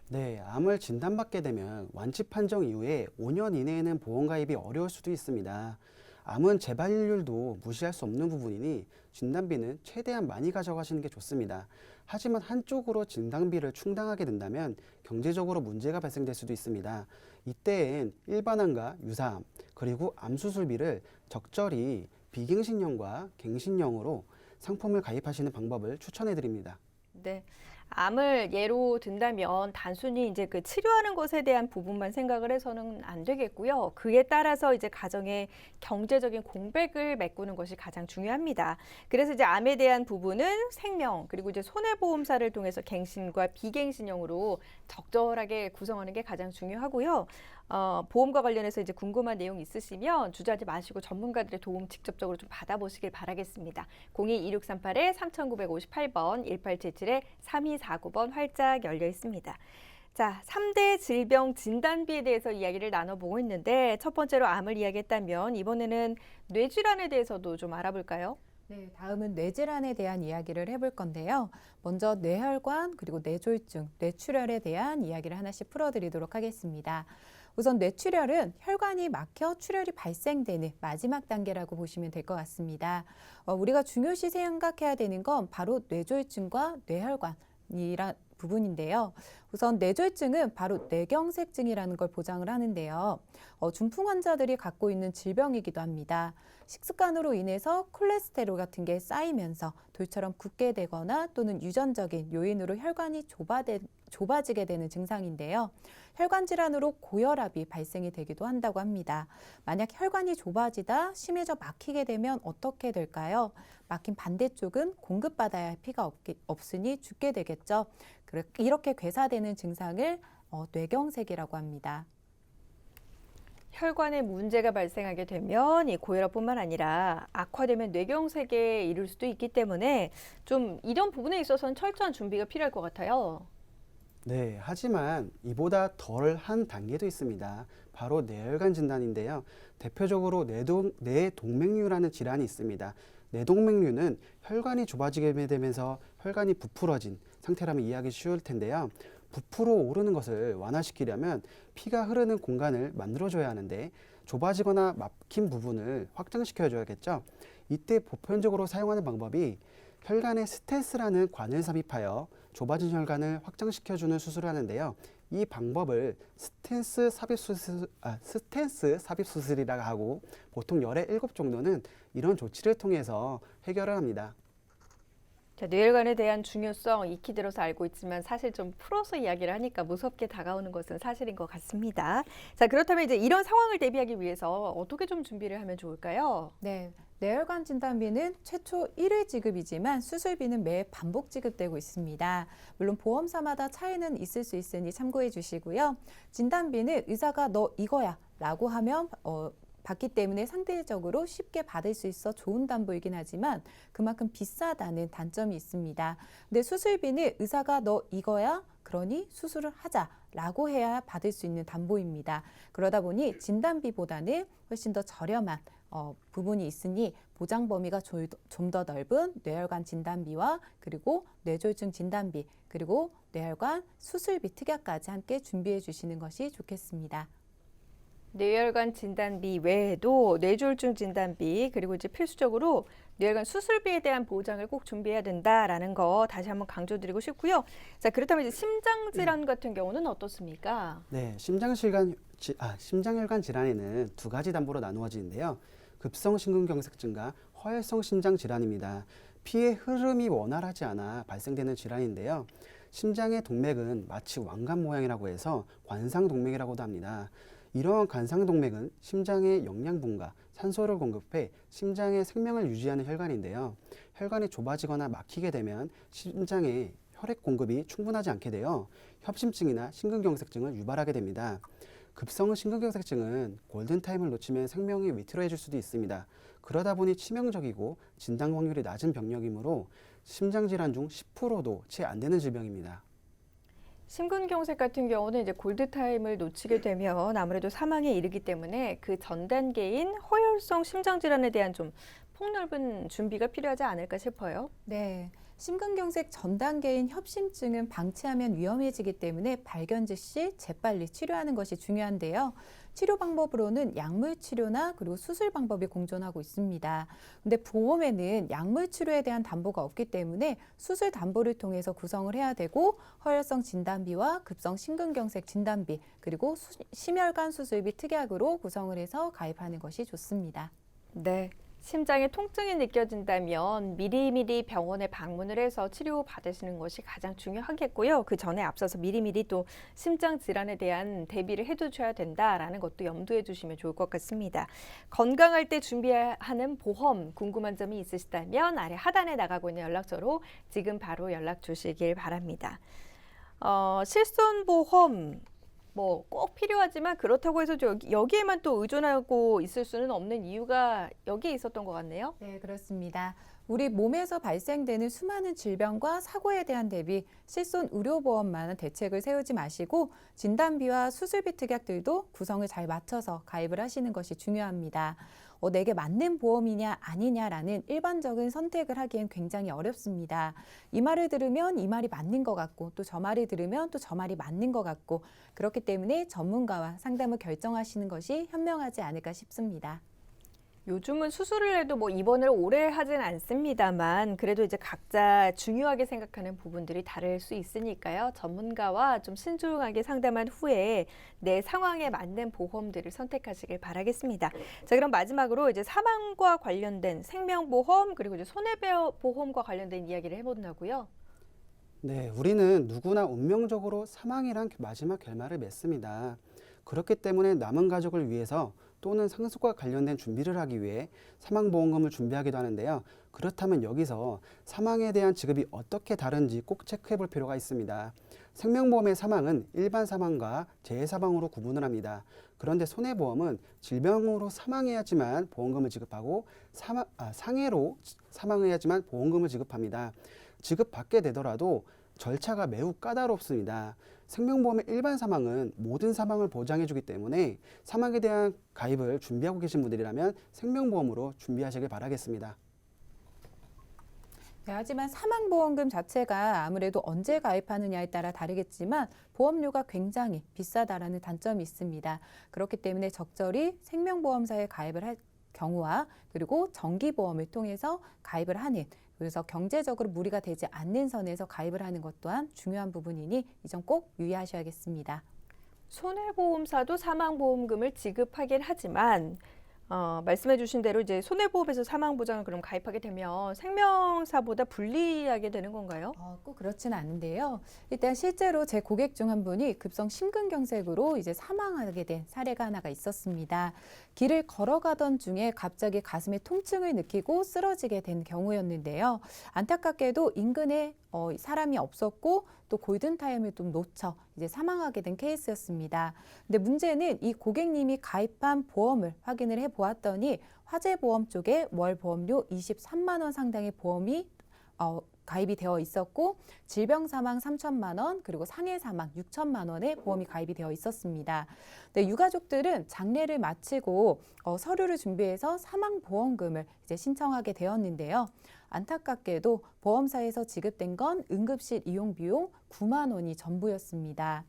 네, 암을 진단받게 되면 완치 판정 이후에 5년 이내에는 보험 가입이 어려울 수도 있습니다. 암은 재발률도 무시할 수 없는 부분이니 진단비는 최대한 많이 가져가시는 게 좋습니다. 하지만 한쪽으로 진단비를 충당하게 된다면 경제적으로 문제가 발생될 수도 있습니다. 이때엔 일반암과 유사암, 그리고 암수술비를 적절히 비갱신형과 갱신형으로 상품을 가입하시는 방법을 추천해 드립니다. 네. 암을 예로 든다면 단순히 이제 그 치료하는 것에 대한 부분만 생각을 해서는 안 되겠고요. 그에 따라서 이제 가정의 경제적인 공백을 메꾸는 것이 가장 중요합니다. 그래서 이제 암에 대한 부분은 생명 그리고 이제 손해보험사를 통해서 갱신과 비갱신형으로 적절하게 구성하는 게 가장 중요하고요. 보험과 관련해서 이제 궁금한 내용 있으시면 주저하지 마시고 전문가들의 도움 직접적으로 좀 받아보시길 바라겠습니다. 02-2638-3958번, 1877-3249번 활짝 열려 있습니다. 자, 3대 질병 진단비에 대해서 이야기를 나눠보고 있는데 첫 번째로 암을 이야기했다면 이번에는 뇌질환에 대해서도 좀 알아볼까요? 네, 다음은 뇌질환에 대한 이야기를 해볼 건데요. 먼저 뇌혈관 그리고 뇌졸중, 뇌출혈에 대한 이야기를 하나씩 풀어드리도록 하겠습니다. 우선 뇌출혈은 혈관이 막혀 출혈이 발생되는 마지막 단계라고 보시면 될 것 같습니다. 우리가 중요시 생각해야 되는 건 바로 뇌졸중과 뇌혈관이란 부분인데요. 우선 뇌졸중은 바로 뇌경색증이라는 걸 보장을 하는데요. 중풍 환자들이 갖고 있는 질병이기도 합니다. 식습관으로 인해서 콜레스테롤 같은 게 쌓이면서 돌처럼 굳게 되거나 또는 유전적인 요인으로 혈관이 좁아지게 되는 증상인데요. 혈관 질환으로 고혈압이 발생이 되기도 한다고 합니다. 만약 혈관이 좁아지다 심해져 막히게 되면 어떻게 될까요? 막힌 반대쪽은 공급받아야 할 피가 없으니 죽게 되겠죠. 이렇게 괴사되는 증상을 뇌경색이라고 합니다. 혈관에 문제가 발생하게 되면 이 고혈압뿐만 아니라 악화되면 뇌경색에 이를 수도 있기 때문에 좀 이런 부분에 있어서는 철저한 준비가 필요할 것 같아요. 네, 하지만 이보다 덜한 단계도 있습니다. 바로 뇌혈관 진단인데요. 대표적으로 뇌동맥류라는 질환이 있습니다. 뇌동맥류는 혈관이 좁아지게 되면서 혈관이 부풀어진 상태라면 이해하기 쉬울 텐데요. 부풀어 오르는 것을 완화시키려면 피가 흐르는 공간을 만들어줘야 하는데 좁아지거나 막힌 부분을 확장시켜줘야겠죠. 이때 보편적으로 사용하는 방법이 혈관에 스텐스라는 관을 삽입하여 좁아진 혈관을 확장시켜주는 수술을 하는데요. 이 방법을 스텐스 삽입 수술이라고 하고 보통 열의 7 정도는 이런 조치를 통해서 해결을 합니다. 자, 뇌혈관에 대한 중요성 익히 들어서 알고 있지만 사실 좀 풀어서 이야기를 하니까 무섭게 다가오는 것은 사실인 것 같습니다. 자, 그렇다면 이제 이런 상황을 대비하기 위해서 어떻게 좀 준비를 하면 좋을까요? 네, 뇌혈관 진단비는 최초 1회 지급이지만 수술비는 매 반복 지급되고 있습니다. 물론 보험사마다 차이는 있을 수 있으니 참고해 주시고요. 진단비는 의사가 너 이거야 라고 하면 받기 때문에 상대적으로 쉽게 받을 수 있어 좋은 담보이긴 하지만 그만큼 비싸다는 단점이 있습니다. 근데 수술비는 의사가 너 이거야? 그러니 수술을 하자라고 해야 받을 수 있는 담보입니다. 그러다 보니 진단비보다는 훨씬 더 저렴한 부분이 있으니 보장 범위가 좀 더 넓은 뇌혈관 진단비와 그리고 뇌졸중 진단비 그리고 뇌혈관 수술비 특약까지 함께 준비해 주시는 것이 좋겠습니다. 뇌혈관 진단비 외에도 뇌졸중 진단비 그리고 이제 필수적으로 뇌혈관 수술비에 대한 보장을 꼭 준비해야 된다라는 거 다시 한번 강조드리고 싶고요. 자, 그렇다면 이제 심장 질환 같은 경우는 어떻습니까? 네, 심장혈관 질환에는 2가지 담보로 나누어지는데요. 급성 심근경색증과 허혈성 심장 질환입니다. 피의 흐름이 원활하지 않아 발생되는 질환인데요. 심장의 동맥은 마치 왕관 모양이라고 해서 관상동맥이라고도 합니다. 이러한 관상동맥은 심장의 영양분과 산소를 공급해 심장의 생명을 유지하는 혈관인데요. 혈관이 좁아지거나 막히게 되면 심장에 혈액 공급이 충분하지 않게 되어 협심증이나 심근경색증을 유발하게 됩니다. 급성 심근경색증은 골든타임을 놓치면 생명이 위태로해질 수도 있습니다. 그러다 보니 치명적이고 진단 확률이 낮은 병력이므로 심장질환 중 10%도 채 안 되는 질병입니다. 심근경색 같은 경우는 이제 골드타임을 놓치게 되면 아무래도 사망에 이르기 때문에 그 전 단계인 허혈성 심장질환에 대한 좀 폭넓은 준비가 필요하지 않을까 싶어요. 네, 심근경색 전 단계인 협심증은 방치하면 위험해지기 때문에 발견 즉시 재빨리 치료하는 것이 중요한데요. 치료 방법으로는 약물 치료나 그리고 수술 방법이 공존하고 있습니다. 근데 보험에는 약물 치료에 대한 담보가 없기 때문에 수술 담보를 통해서 구성을 해야 되고 허혈성 진단비와 급성 심근경색 진단비 그리고 심혈관 수술비 특약으로 구성을 해서 가입하는 것이 좋습니다. 네. 심장에 통증이 느껴진다면 미리미리 병원에 방문을 해서 치료 받으시는 것이 가장 중요하겠고요. 그 전에 앞서서 미리미리 또 심장 질환에 대한 대비를 해두셔야 된다라는 것도 염두에 두시면 좋을 것 같습니다. 건강할 때 준비하는 보험 궁금한 점이 있으시다면 아래 하단에 나가고 있는 연락처로 지금 바로 연락 주시길 바랍니다. 실손보험 뭐 꼭 필요하지만 그렇다고 해서 여기에만 또 의존하고 있을 수는 없는 이유가 여기에 있었던 것 같네요. 네, 그렇습니다. 우리 몸에서 발생되는 수많은 질병과 사고에 대한 대비 실손 의료보험만 대책을 세우지 마시고 진단비와 수술비 특약들도 구성을 잘 맞춰서 가입을 하시는 것이 중요합니다. 내게 맞는 보험이냐 아니냐라는 일반적인 선택을 하기엔 굉장히 어렵습니다. 이 말을 들으면 이 말이 맞는 것 같고 또 저 말을 들으면 또 저 말이 맞는 것 같고 그렇기 때문에 전문가와 상담을 결정하시는 것이 현명하지 않을까 싶습니다. 요즘은 수술을 해도 뭐 입원을 오래 하진 않습니다만 그래도 이제 각자 중요하게 생각하는 부분들이 다를 수 있으니까요. 전문가와 좀 신중하게 상담한 후에 내 상황에 맞는 보험들을 선택하시길 바라겠습니다. 자, 그럼 마지막으로 이제 사망과 관련된 생명보험 그리고 이제 손해보험과 관련된 이야기를 해본다고요. 네, 우리는 누구나 운명적으로 사망이란 마지막 결말을 맺습니다. 그렇기 때문에 남은 가족을 위해서 또는 상속과 관련된 준비를 하기 위해 사망보험금을 준비하기도 하는데요. 그렇다면 여기서 사망에 대한 지급이 어떻게 다른지 꼭 체크해 볼 필요가 있습니다. 생명보험의 사망은 일반 사망과 재해 사망으로 구분을 합니다. 그런데 손해보험은 질병으로 사망해야지만 보험금을 지급하고 상해로 사망해야지만 보험금을 지급합니다. 지급받게 되더라도 절차가 매우 까다롭습니다. 생명보험의 일반 사망은 모든 사망을 보장해주기 때문에 사망에 대한 가입을 준비하고 계신 분들이라면 생명보험으로 준비하시길 바라겠습니다. 네, 하지만 사망보험금 자체가 아무래도 언제 가입하느냐에 따라 다르겠지만 보험료가 굉장히 비싸다라는 단점이 있습니다. 그렇기 때문에 적절히 생명보험사에 가입을 할 경우와 그리고 정기보험을 통해서 가입을 하는, 그래서 경제적으로 무리가 되지 않는 선에서 가입을 하는 것 또한 중요한 부분이니 이 점 꼭 유의하셔야겠습니다. 손해보험사도 사망보험금을 지급하긴 하지만 말씀해 주신 대로 이제 손해보험에서 사망보장을 그럼 가입하게 되면 생명사보다 불리하게 되는 건가요? 꼭 그렇지는 않은데요. 일단 실제로 제 고객 중 한 분이 급성 심근경색으로 이제 사망하게 된 사례가 하나가 있었습니다. 길을 걸어가던 중에 갑자기 가슴에 통증을 느끼고 쓰러지게 된 경우였는데요. 안타깝게도 인근에 사람이 없었고 또 골든타임을 좀 놓쳐 이제 사망하게 된 케이스였습니다. 근데 문제는 이 고객님이 가입한 보험을 확인을 해보았더니 화재보험 쪽에 월 보험료 23만 원 상당의 보험이 가입이 되어 있었고 질병사망 3천만 원 그리고 상해사망 6천만 원의 보험이 가입이 되어 있었습니다. 네, 유가족들은 장례를 마치고 서류를 준비해서 사망보험금을 이제 신청하게 되었는데요. 안타깝게도 보험사에서 지급된 건 응급실 이용 비용 9만 원이 전부였습니다.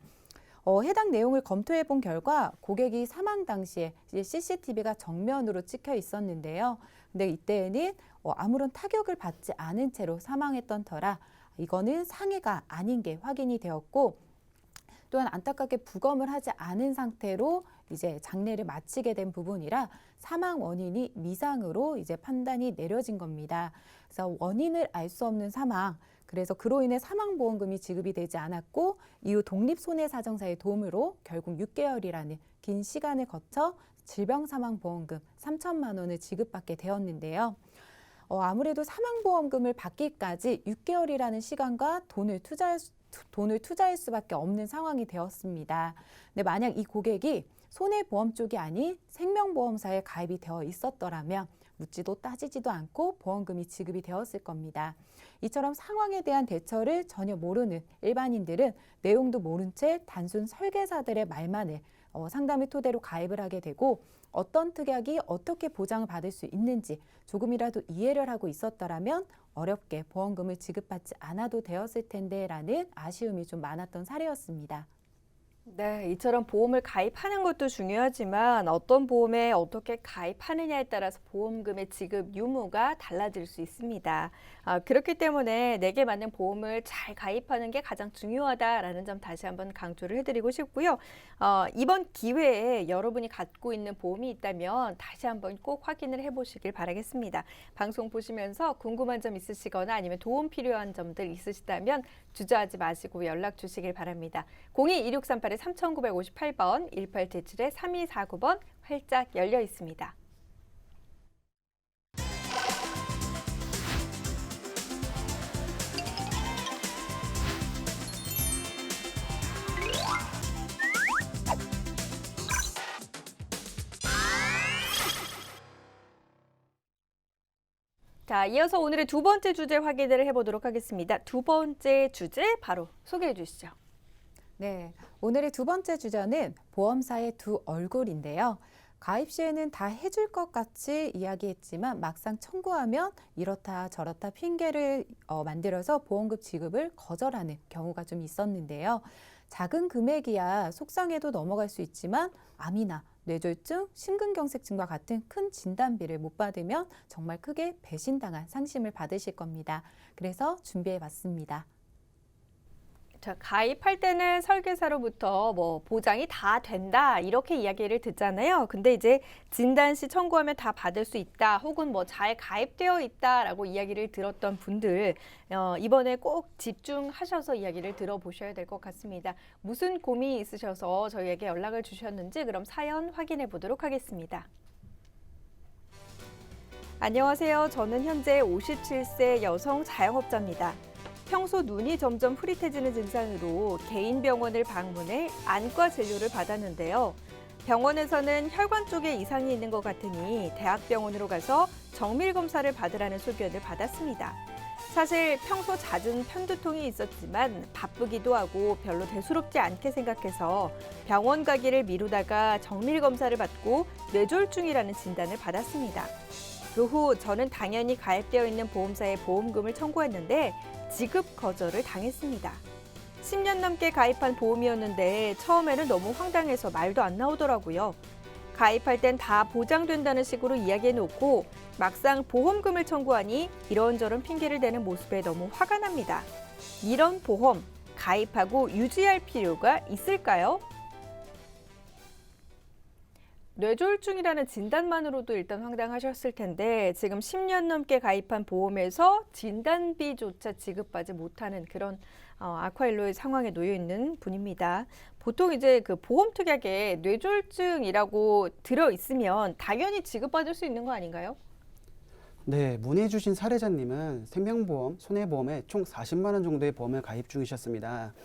해당 내용을 검토해 본 결과 고객이 사망 당시에 이제 CCTV가 정면으로 찍혀 있었는데요. 근데 이때에는 아무런 타격을 받지 않은 채로 사망했던 터라 이거는 상해가 아닌 게 확인이 되었고 또한 안타깝게 부검을 하지 않은 상태로 이제 장례를 마치게 된 부분이라 사망 원인이 미상으로 이제 판단이 내려진 겁니다. 그래서 원인을 알 수 없는 사망, 그래서 그로 인해 사망보험금이 지급이 되지 않았고 이후 독립손해사정사의 도움으로 결국 6개월이라는 긴 시간을 거쳐 질병사망보험금 3천만 원을 지급받게 되었는데요. 아무래도 사망보험금을 받기까지 6개월이라는 시간과 돈을 투자할 수밖에 없는 상황이 되었습니다. 근데 만약 이 고객이 손해보험 쪽이 아닌 생명보험사에 가입이 되어 있었더라면 묻지도 따지지도 않고 보험금이 지급이 되었을 겁니다. 이처럼 상황에 대한 대처를 전혀 모르는 일반인들은 내용도 모른 채 단순 설계사들의 말만을 상담을 토대로 가입을 하게 되고 어떤 특약이 어떻게 보장을 받을 수 있는지 조금이라도 이해를 하고 있었더라면 어렵게 보험금을 지급받지 않아도 되었을 텐데 라는 아쉬움이 좀 많았던 사례였습니다. 네, 이처럼 보험을 가입하는 것도 중요하지만 어떤 보험에 어떻게 가입하느냐에 따라서 보험금의 지급 유무가 달라질 수 있습니다. 그렇기 때문에 내게 맞는 보험을 잘 가입하는 게 가장 중요하다라는 점 다시 한번 강조를 해드리고 싶고요. 이번 기회에 여러분이 갖고 있는 보험이 있다면 다시 한번 꼭 확인을 해보시길 바라겠습니다. 방송 보시면서 궁금한 점 있으시거나 아니면 도움 필요한 점들 있으시다면 주저하지 마시고 연락 주시길 바랍니다. 02-2638-3958번, 1877-3249번 활짝 열려 있습니다. 자, 이어서 오늘의 두 번째 주제 확인을 해보도록 하겠습니다. 두 번째 주제 바로 소개해 주시죠. 네, 오늘의 두 번째 주제는 보험사의 두 얼굴인데요. 가입 시에는 다 해줄 것 같이 이야기했지만 막상 청구하면 이렇다 저렇다 핑계를 만들어서 보험금 지급을 거절하는 경우가 좀 있었는데요. 작은 금액이야 속상해도 넘어갈 수 있지만 암이나 뇌졸중, 심근경색증과 같은 큰 진단비를 못 받으면 정말 크게 배신당한 상심을 받으실 겁니다. 그래서 준비해봤습니다. 자, 가입할 때는 설계사로부터 보장이 다 된다 이렇게 이야기를 듣잖아요. 근데 이제 진단 시 청구하면 다 받을 수 있다 혹은 잘 가입되어 있다라고 이야기를 들었던 분들 이번에 꼭 집중하셔서 이야기를 들어보셔야 될 것 같습니다. 무슨 고민이 있으셔서 저희에게 연락을 주셨는지 그럼 사연 확인해 보도록 하겠습니다. 안녕하세요. 저는 현재 57세 여성 자영업자입니다. 평소 눈이 점점 흐릿해지는 증상으로 개인 병원을 방문해 안과 진료를 받았는데요. 병원에서는 혈관 쪽에 이상이 있는 것 같으니 대학병원으로 가서 정밀 검사를 받으라는 소견을 받았습니다. 사실 평소 잦은 편두통이 있었지만 바쁘기도 하고 별로 대수롭지 않게 생각해서 병원 가기를 미루다가 정밀 검사를 받고 뇌졸중이라는 진단을 받았습니다. 그 후 저는 당연히 가입되어 있는 보험사에 보험금을 청구했는데 지급 거절을 당했습니다. 10년 넘게 가입한 보험이었는데 처음에는 너무 황당해서 말도 안 나오더라고요. 가입할 땐 다 보장된다는 식으로 이야기해놓고 막상 보험금을 청구하니 이런저런 핑계를 대는 모습에 너무 화가 납니다. 이런 보험 가입하고 유지할 필요가 있을까요? 뇌졸중이라는 진단만으로도 일단 황당하셨을 텐데 지금 10년 넘게 가입한 보험에서 진단비조차 지급받지 못하는 그런 악화일로의 상황에 놓여 있는 분입니다. 보통 이제 그 보험 특약에 뇌졸중이라고 들어 있으면 당연히 지급받을 수 있는 거 아닌가요? 네, 문의 주신 사례자님은 생명보험, 손해보험에 총 40만 원 정도의 보험을 가입 중이셨습니다.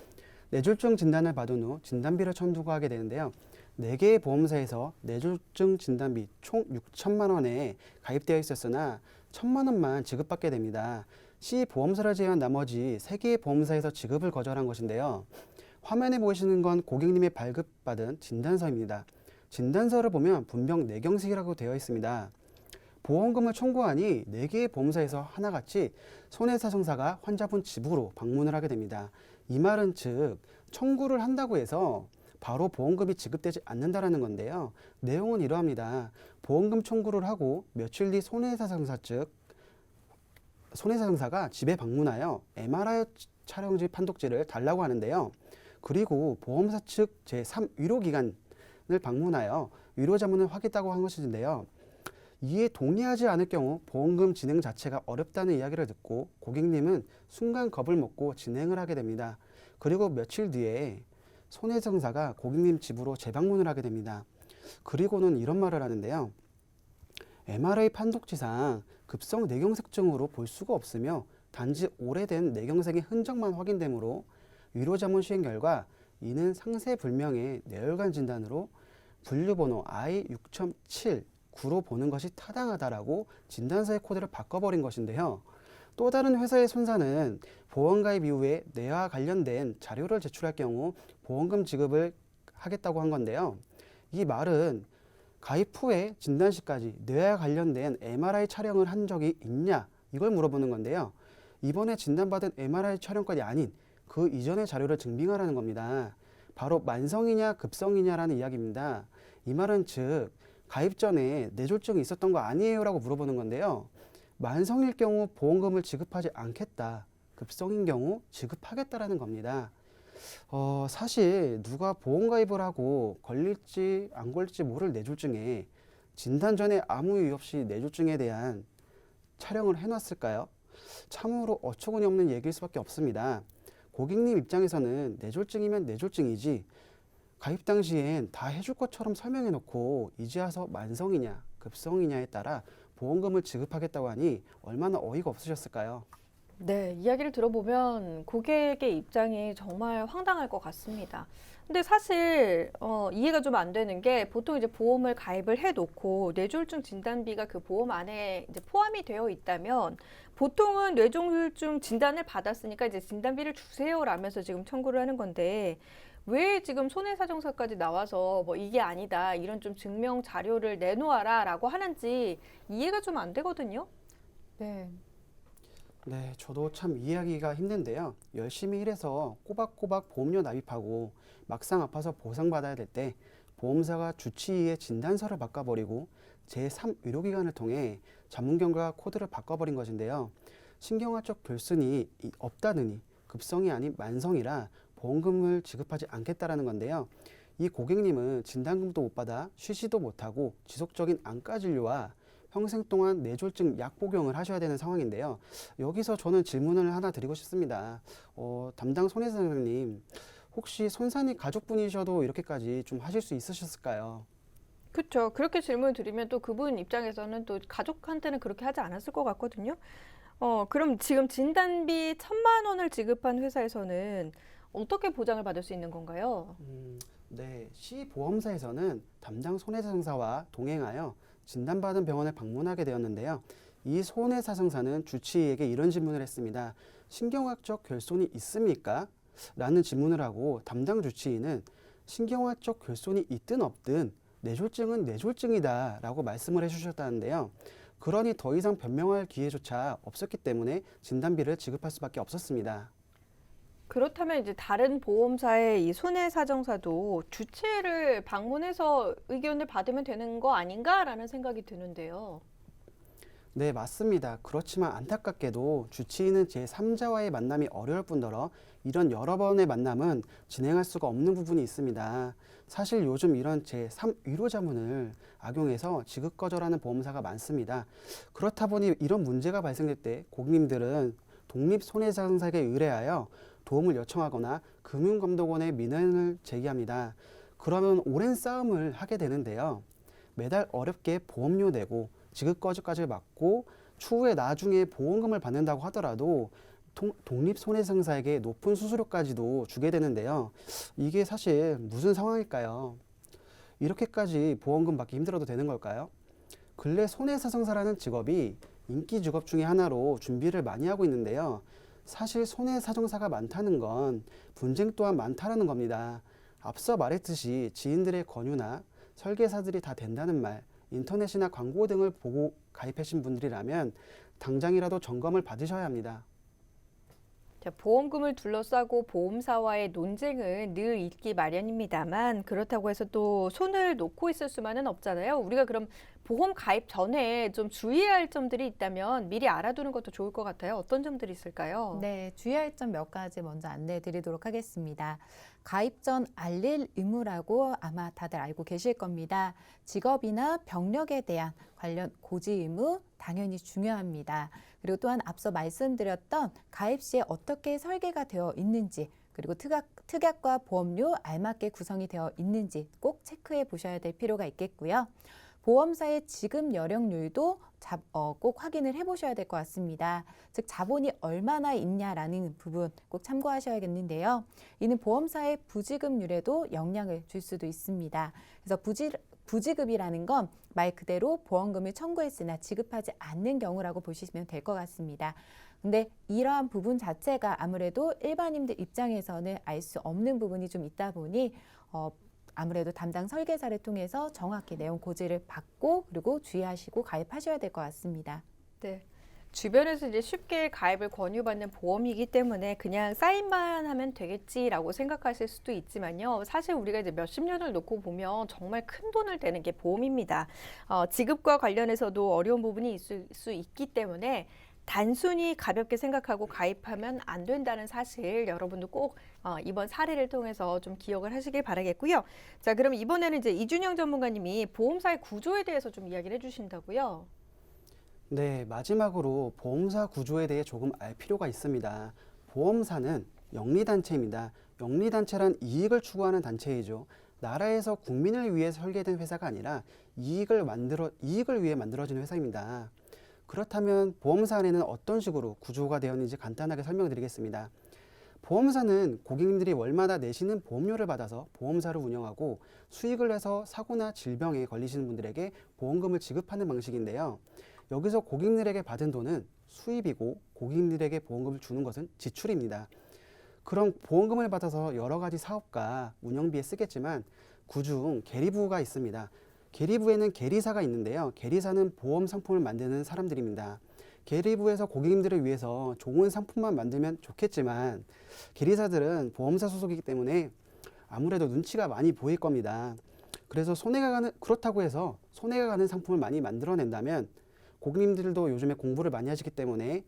뇌졸중 진단을 받은 후 진단비를 청구하게 되는데요. 4개의 보험사에서 뇌졸중 진단비 총 6천만 원에 가입되어 있었으나 1천만 원만 지급받게 됩니다. 시 보험사를 제외한 나머지 3개의 보험사에서 지급을 거절한 것인데요. 화면에 보이시는 건 고객님이 발급받은 진단서입니다. 진단서를 보면 분명 뇌경색이라고 되어 있습니다. 보험금을 청구하니 4개의 보험사에서 하나같이 손해사정사가 환자분 집으로 방문을 하게 됩니다. 이 말은 즉 청구를 한다고 해서 바로 보험금이 지급되지 않는다라는 건데요. 내용은 이러합니다. 보험금 청구를 하고 며칠 뒤 손해사정사가 집에 방문하여 MRI 촬영지 판독지를 달라고 하는데요. 그리고 보험사 측 제3위로기관을 방문하여 위로자문을 하겠다고 한 것인데요. 이에 동의하지 않을 경우 보험금 진행 자체가 어렵다는 이야기를 듣고 고객님은 순간 겁을 먹고 진행을 하게 됩니다. 그리고 며칠 뒤에 손해사정사가 고객님 집으로 재방문을 하게 됩니다. 그리고는 이런 말을 하는데요. MRI 판독지상 급성 뇌경색증으로 볼 수가 없으며 단지 오래된 뇌경색의 흔적만 확인되므로 위로자문 시행 결과 이는 상세불명의 뇌혈관 진단으로 분류번호 I6.79로 보는 것이 타당하다라고 진단서의 코드를 바꿔버린 것인데요. 또 다른 회사의 손사는 보험가입 이후에 뇌와 관련된 자료를 제출할 경우 보험금 지급을 하겠다고 한 건데요. 이 말은 가입 후에 진단시까지 뇌와 관련된 MRI 촬영을 한 적이 있냐 이걸 물어보는 건데요. 이번에 진단받은 MRI 촬영까지 아닌 그 이전의 자료를 증빙하라는 겁니다. 바로 만성이냐 급성이냐라는 이야기입니다. 이 말은 즉 가입 전에 뇌졸중이 있었던 거 아니에요 라고 물어보는 건데요. 만성일 경우 보험금을 지급하지 않겠다. 급성인 경우 지급하겠다라는 겁니다. 사실 누가 보험 가입을 하고 걸릴지 안 걸릴지 모를 뇌졸중에 진단 전에 아무 이유 없이 뇌졸중에 대한 촬영을 해놨을까요? 참으로 어처구니 없는 얘기일 수밖에 없습니다. 고객님 입장에서는 뇌졸중이면 뇌졸중이지 가입 당시엔 다 해줄 것처럼 설명해놓고 이제 와서 만성이냐 급성이냐에 따라 보험금을 지급하겠다고 하니 얼마나 어이가 없으셨을까요? 네, 이야기를 들어보면 고객의 입장이 정말 황당할 것 같습니다. 근데 사실 이해가 좀 안 되는 게 보통 이제 보험을 가입을 해놓고 뇌졸중 진단비가 그 보험 안에 이제 포함이 되어 있다면 보통은 뇌졸중 진단을 받았으니까 이제 진단비를 주세요라면서 지금 청구를 하는 건데 왜 지금 손해사정사까지 나와서 뭐 이게 아니다 이런 좀 증명 자료를 내놓아라라고 하는지 이해가 좀 안 되거든요. 네. 네, 저도 참 이해하기가 힘든데요. 열심히 일해서 꼬박꼬박 보험료 납입하고 막상 아파서 보상받아야 될 때 보험사가 주치의의 진단서를 바꿔버리고 제3의료기관을 통해 전문경과 코드를 바꿔버린 것인데요. 신경화적 결손이 없다느니 급성이 아닌 만성이라 보험금을 지급하지 않겠다라는 건데요. 이 고객님은 진단금도 못 받아 쉬지도 못하고 지속적인 안과 진료와 평생 동안 뇌졸중 약 복용을 하셔야 되는 상황인데요. 여기서 저는 질문을 하나 드리고 싶습니다. 담당 손해사장님, 혹시 손사님 가족분이셔도 이렇게까지 좀 하실 수 있으셨을까요? 그렇죠. 그렇게 질문을 드리면 또 그분 입장에서는 또 가족한테는 그렇게 하지 않았을 것 같거든요. 그럼 지금 진단비 1,000만 원을 지급한 회사에서는 어떻게 보장을 받을 수 있는 건가요? 네, 시보험사에서는 담당 손해사정사와 동행하여 진단받은 병원을 방문하게 되었는데요. 이 손해사정사는 주치의에게 이런 질문을 했습니다. 신경학적 결손이 있습니까? 라는 질문을 하고 담당 주치의는 신경학적 결손이 있든 없든 뇌졸중은 뇌졸중이다 라고 말씀을 해주셨다는데요. 그러니 더 이상 변명할 기회조차 없었기 때문에 진단비를 지급할 수밖에 없었습니다. 그렇다면 이제 다른 보험사의 이 손해사정사도 주치의를 방문해서 의견을 받으면 되는 거 아닌가라는 생각이 드는데요. 네, 맞습니다. 그렇지만 안타깝게도 주치의는 제3자와의 만남이 어려울 뿐더러 이런 여러 번의 만남은 진행할 수가 없는 부분이 있습니다. 사실 요즘 이런 제3 위로자문을 악용해서 지급 거절하는 보험사가 많습니다. 그렇다 보니 이런 문제가 발생될 때 고객님들은 독립손해상사에게 의뢰하여 도움을 요청하거나 금융감독원에 민원을 제기합니다. 그러면 오랜 싸움을 하게 되는데요. 매달 어렵게 보험료 내고 지급 거절까지 받고 추후에 나중에 보험금을 받는다고 하더라도 독립손해상사에게 높은 수수료까지도 주게 되는데요. 이게 사실 무슨 상황일까요? 이렇게까지 보험금 받기 힘들어도 되는 걸까요? 근래 손해사정사라는 직업이 인기 직업 중에 하나로 준비를 많이 하고 있는데요. 사실 손해사정사가 많다는 건 분쟁 또한 많다라는 겁니다. 앞서 말했듯이 지인들의 권유나 설계사들이 다 된다는 말, 인터넷이나 광고 등을 보고 가입하신 분들이라면 당장이라도 점검을 받으셔야 합니다. 자, 보험금을 둘러싸고 보험사와의 논쟁은 늘 있기 마련입니다만 그렇다고 해서 또 손을 놓고 있을 수만은 없잖아요. 우리가 그럼 보험 가입 전에 좀 주의해야 할 점들이 있다면 미리 알아두는 것도 좋을 것 같아요. 어떤 점들이 있을까요? 네, 주의할 점 몇 가지 먼저 안내해 드리도록 하겠습니다. 가입 전 알릴 의무라고 아마 다들 알고 계실 겁니다. 직업이나 병력에 대한 관련 고지 의무 당연히 중요합니다. 그리고 또한 앞서 말씀드렸던 가입 시에 어떻게 설계가 되어 있는지 그리고 특약과 보험료 알맞게 구성이 되어 있는지 꼭 체크해 보셔야 될 필요가 있겠고요. 보험사의 지급 여력률도 꼭 확인을 해보셔야 될 것 같습니다. 즉 자본이 얼마나 있냐라는 부분 꼭 참고하셔야겠는데요. 이는 보험사의 부지급률에도 영향을 줄 수도 있습니다. 그래서 부지급이라는 건 말 그대로 보험금을 청구했으나 지급하지 않는 경우라고 보시면 될 것 같습니다. 근데 이러한 부분 자체가 아무래도 일반인들 입장에서는 알 수 없는 부분이 좀 있다 보니 아무래도 담당 설계사를 통해서 정확히 내용 고지를 받고 그리고 주의하시고 가입하셔야 될 것 같습니다. 네. 주변에서 이제 쉽게 가입을 권유받는 보험이기 때문에 그냥 사인만 하면 되겠지라고 생각하실 수도 있지만요. 사실 우리가 이제 몇십 년을 놓고 보면 정말 큰 돈을 대는 게 보험입니다. 지급과 관련해서도 어려운 부분이 있을 수 있기 때문에 단순히 가볍게 생각하고 가입하면 안 된다는 사실 여러분도 꼭 이번 사례를 통해서 좀 기억을 하시길 바라겠고요. 자, 그럼 이번에는 이제 이준영 전문가님이 보험사의 구조에 대해서 좀 이야기를 해주신다고요. 네, 마지막으로 보험사 구조에 대해 조금 알 필요가 있습니다. 보험사는 영리단체입니다. 영리단체란 이익을 추구하는 단체이죠. 나라에서 국민을 위해 설계된 회사가 아니라 이익을 위해 만들어진 회사입니다. 그렇다면 보험사 안에는 어떤 식으로 구조가 되었는지 간단하게 설명드리겠습니다. 보험사는 고객님들이 월마다 내시는 보험료를 받아서 보험사를 운영하고 수익을 내서 사고나 질병에 걸리시는 분들에게 보험금을 지급하는 방식인데요. 여기서 고객님들에게 받은 돈은 수입이고 고객님들에게 보험금을 주는 것은 지출입니다. 그럼 보험금을 받아서 여러 가지 사업과 운영비에 쓰겠지만 그중 계리부가 있습니다. 계리부에는 계리사가 있는데요. 계리사는 보험 상품을 만드는 사람들입니다. 계리부에서 고객님들을 위해서 좋은 상품만 만들면 좋겠지만 계리사들은 보험사 소속이기 때문에 아무래도 눈치가 많이 보일 겁니다. 그래서 그렇다고 해서 손해가 가는 상품을 많이 만들어낸다면 고객님들도 요즘에 공부를 많이 하시기 때문에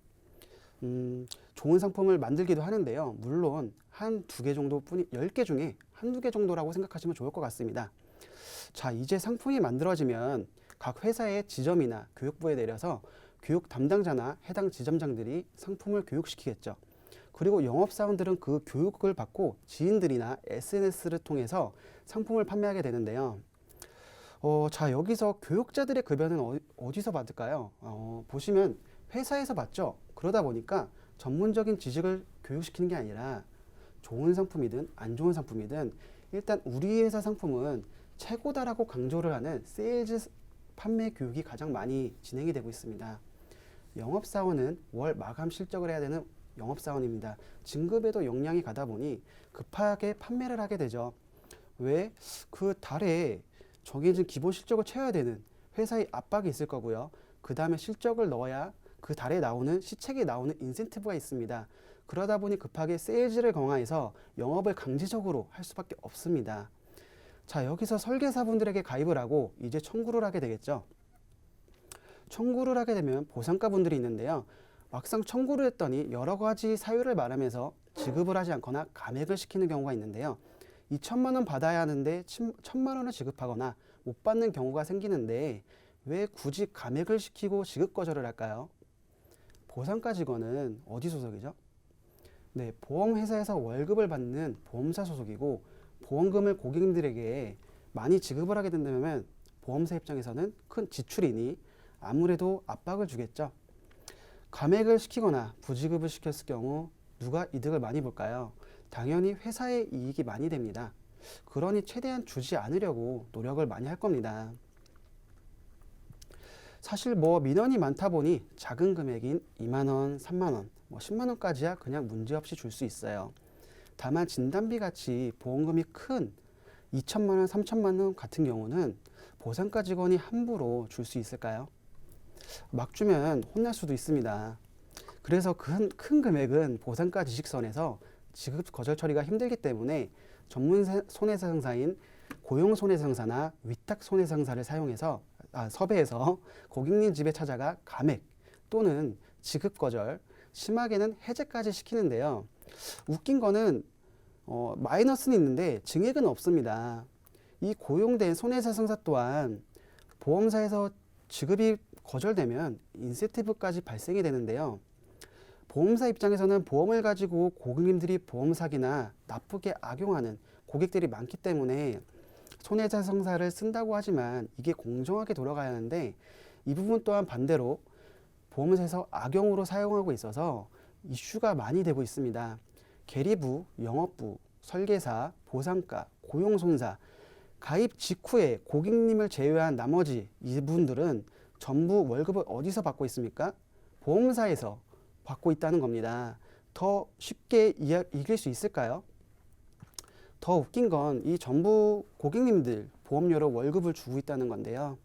좋은 상품을 만들기도 하는데요. 물론 한두 개 정도뿐이 10개 중에 한두 개 정도라고 생각하시면 좋을 것 같습니다. 자, 이제 상품이 만들어지면 각 회사의 지점이나 교육부에 내려서 교육 담당자나 해당 지점장들이 상품을 교육시키겠죠. 그리고 영업사원들은 그 교육을 받고 지인들이나 SNS를 통해서 상품을 판매하게 되는데요. 자, 여기서 교육자들의 급여는 어디서 받을까요? 보시면 회사에서 받죠. 그러다 보니까 전문적인 지식을 교육시키는 게 아니라 좋은 상품이든 안 좋은 상품이든 일단 우리 회사 상품은 최고다라고 강조를 하는 세일즈 판매 교육이 가장 많이 진행이 되고 있습니다. 영업사원은 월 마감 실적을 해야 되는 영업사원입니다. 진급에도 역량이 가다 보니 급하게 판매를 하게 되죠. 왜? 그 달에 정해진 기본 실적을 채워야 되는 회사의 압박이 있을 거고요. 그 다음에 실적을 넣어야 그 달에 나오는 시책에 나오는 인센티브가 있습니다. 그러다 보니 급하게 세일즈를 강화해서 영업을 강제적으로 할 수밖에 없습니다. 자, 여기서 설계사분들에게 가입을 하고 이제 청구를 하게 되겠죠. 청구를 하게 되면 보상가 분들이 있는데요. 막상 청구를 했더니 여러 가지 사유를 말하면서 지급을 하지 않거나 감액을 시키는 경우가 있는데요. 2천만 원 받아야 하는데 1,000만 원을 지급하거나 못 받는 경우가 생기는데 왜 굳이 감액을 시키고 지급 거절을 할까요? 보상가 직원은 어디 소속이죠? 네, 보험회사에서 월급을 받는 보험사 소속이고 보험금을 고객님들에게 많이 지급을 하게 된다면 보험사 입장에서는 큰 지출이니 아무래도 압박을 주겠죠. 감액을 시키거나 부지급을 시켰을 경우 누가 이득을 많이 볼까요? 당연히 회사의 이익이 많이 됩니다. 그러니 최대한 주지 않으려고 노력을 많이 할 겁니다. 사실 민원이 많다 보니 작은 금액인 2만 원, 3만 원, 10만 원까지야 그냥 문제없이 줄 수 있어요. 다만 진단비 같이 보험금이 큰 2천만 원, 3천만 원 같은 경우는 보상가 직원이 함부로 줄 수 있을까요? 막 주면 혼날 수도 있습니다. 그래서 큰 금액은 보상가 지식선에서 지급 거절 처리가 힘들기 때문에 전문 손해상사인 고용 손해상사나 위탁 손해상사를 섭외해서 고객님 집에 찾아가 감액 또는 지급 거절, 심하게는 해제까지 시키는데요. 웃긴 거는 마이너스는 있는데 증액은 없습니다. 이 고용된 손해상사 또한 보험사에서 지급이 거절되면 인센티브까지 발생이 되는데요. 보험사 입장에서는 보험을 가지고 고객님들이 보험 사기나 나쁘게 악용하는 고객들이 많기 때문에 손해배상사를 쓴다고 하지만 이게 공정하게 돌아가야 하는데 이 부분 또한 반대로 보험사에서 악용으로 사용하고 있어서 이슈가 많이 되고 있습니다. 계리부, 영업부, 설계사, 보상가, 고용손사, 가입 직후에 고객님을 제외한 나머지 이분들은 전부 월급을 어디서 받고 있습니까? 보험사에서 받고 있다는 겁니다. 더 쉽게 이길 수 있을까요? 더 웃긴 건 이 전부 고객님들 보험료로 월급을 주고 있다는 건데요.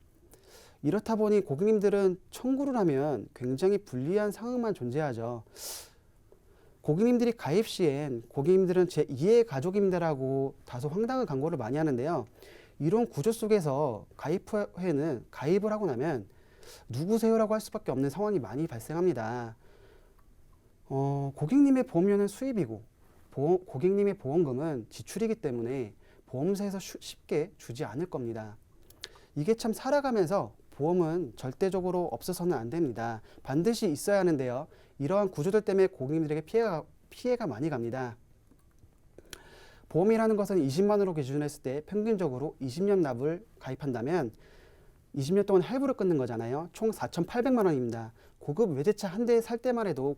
이렇다 보니 고객님들은 청구를 하면 굉장히 불리한 상황만 존재하죠. 고객님들이 가입 시엔 고객님들은 제 2의 가족입니다라고 다소 황당한 광고를 많이 하는데요. 이런 구조 속에서 가입 후에는 가입을 하고 나면 누구세요라고 할 수밖에 없는 상황이 많이 발생합니다. 고객님의 보험료는 수입이고 고객님의 보험금은 지출이기 때문에 보험사에서 쉽게 주지 않을 겁니다. 이게 참 살아가면서 보험은 절대적으로 없어서는 안 됩니다. 반드시 있어야 하는데요. 이러한 구조들 때문에 고객님들에게 피해가 많이 갑니다. 보험이라는 것은 20만 원으로 기준했을 때 평균적으로 20년 납을 가입한다면 20년 동안 할부를 끊는 거잖아요. 총 4,800만 원입니다. 고급 외제차 한 대 살 때만 해도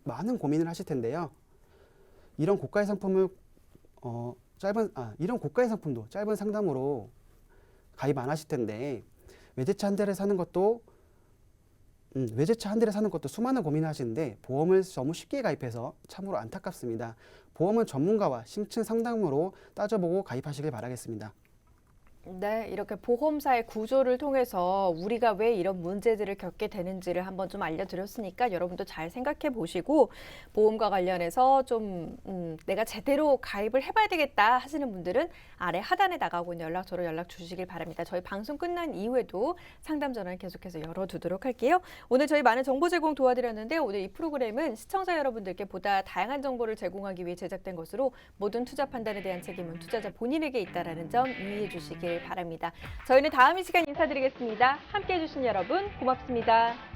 많은 고민을 하실 텐데요. 이런 고가의 상품을 이런 고가의 상품도 짧은 상담으로 가입 안 하실 텐데 외제차 한 대를 사는 것도 수많은 고민을 하시는데 보험을 너무 쉽게 가입해서 참으로 안타깝습니다. 보험은 전문가와 심층 상담으로 따져보고 가입하시길 바라겠습니다. 네, 이렇게 보험사의 구조를 통해서 우리가 왜 이런 문제들을 겪게 되는지를 한번 좀 알려드렸으니까 여러분도 잘 생각해 보시고 보험과 관련해서 좀 내가 제대로 가입을 해봐야 되겠다 하시는 분들은 아래 하단에 나가고 있는 연락처로 연락 주시길 바랍니다. 저희 방송 끝난 이후에도 상담 전화를 계속해서 열어두도록 할게요. 오늘 저희 많은 정보 제공 도와드렸는데 오늘 이 프로그램은 시청자 여러분들께 보다 다양한 정보를 제공하기 위해 제작된 것으로 모든 투자 판단에 대한 책임은 투자자 본인에게 있다는 점 유의해 주시길 바랍니다. 저희는 다음 이 시간 인사드리겠습니다. 함께해 주신 여러분 고맙습니다.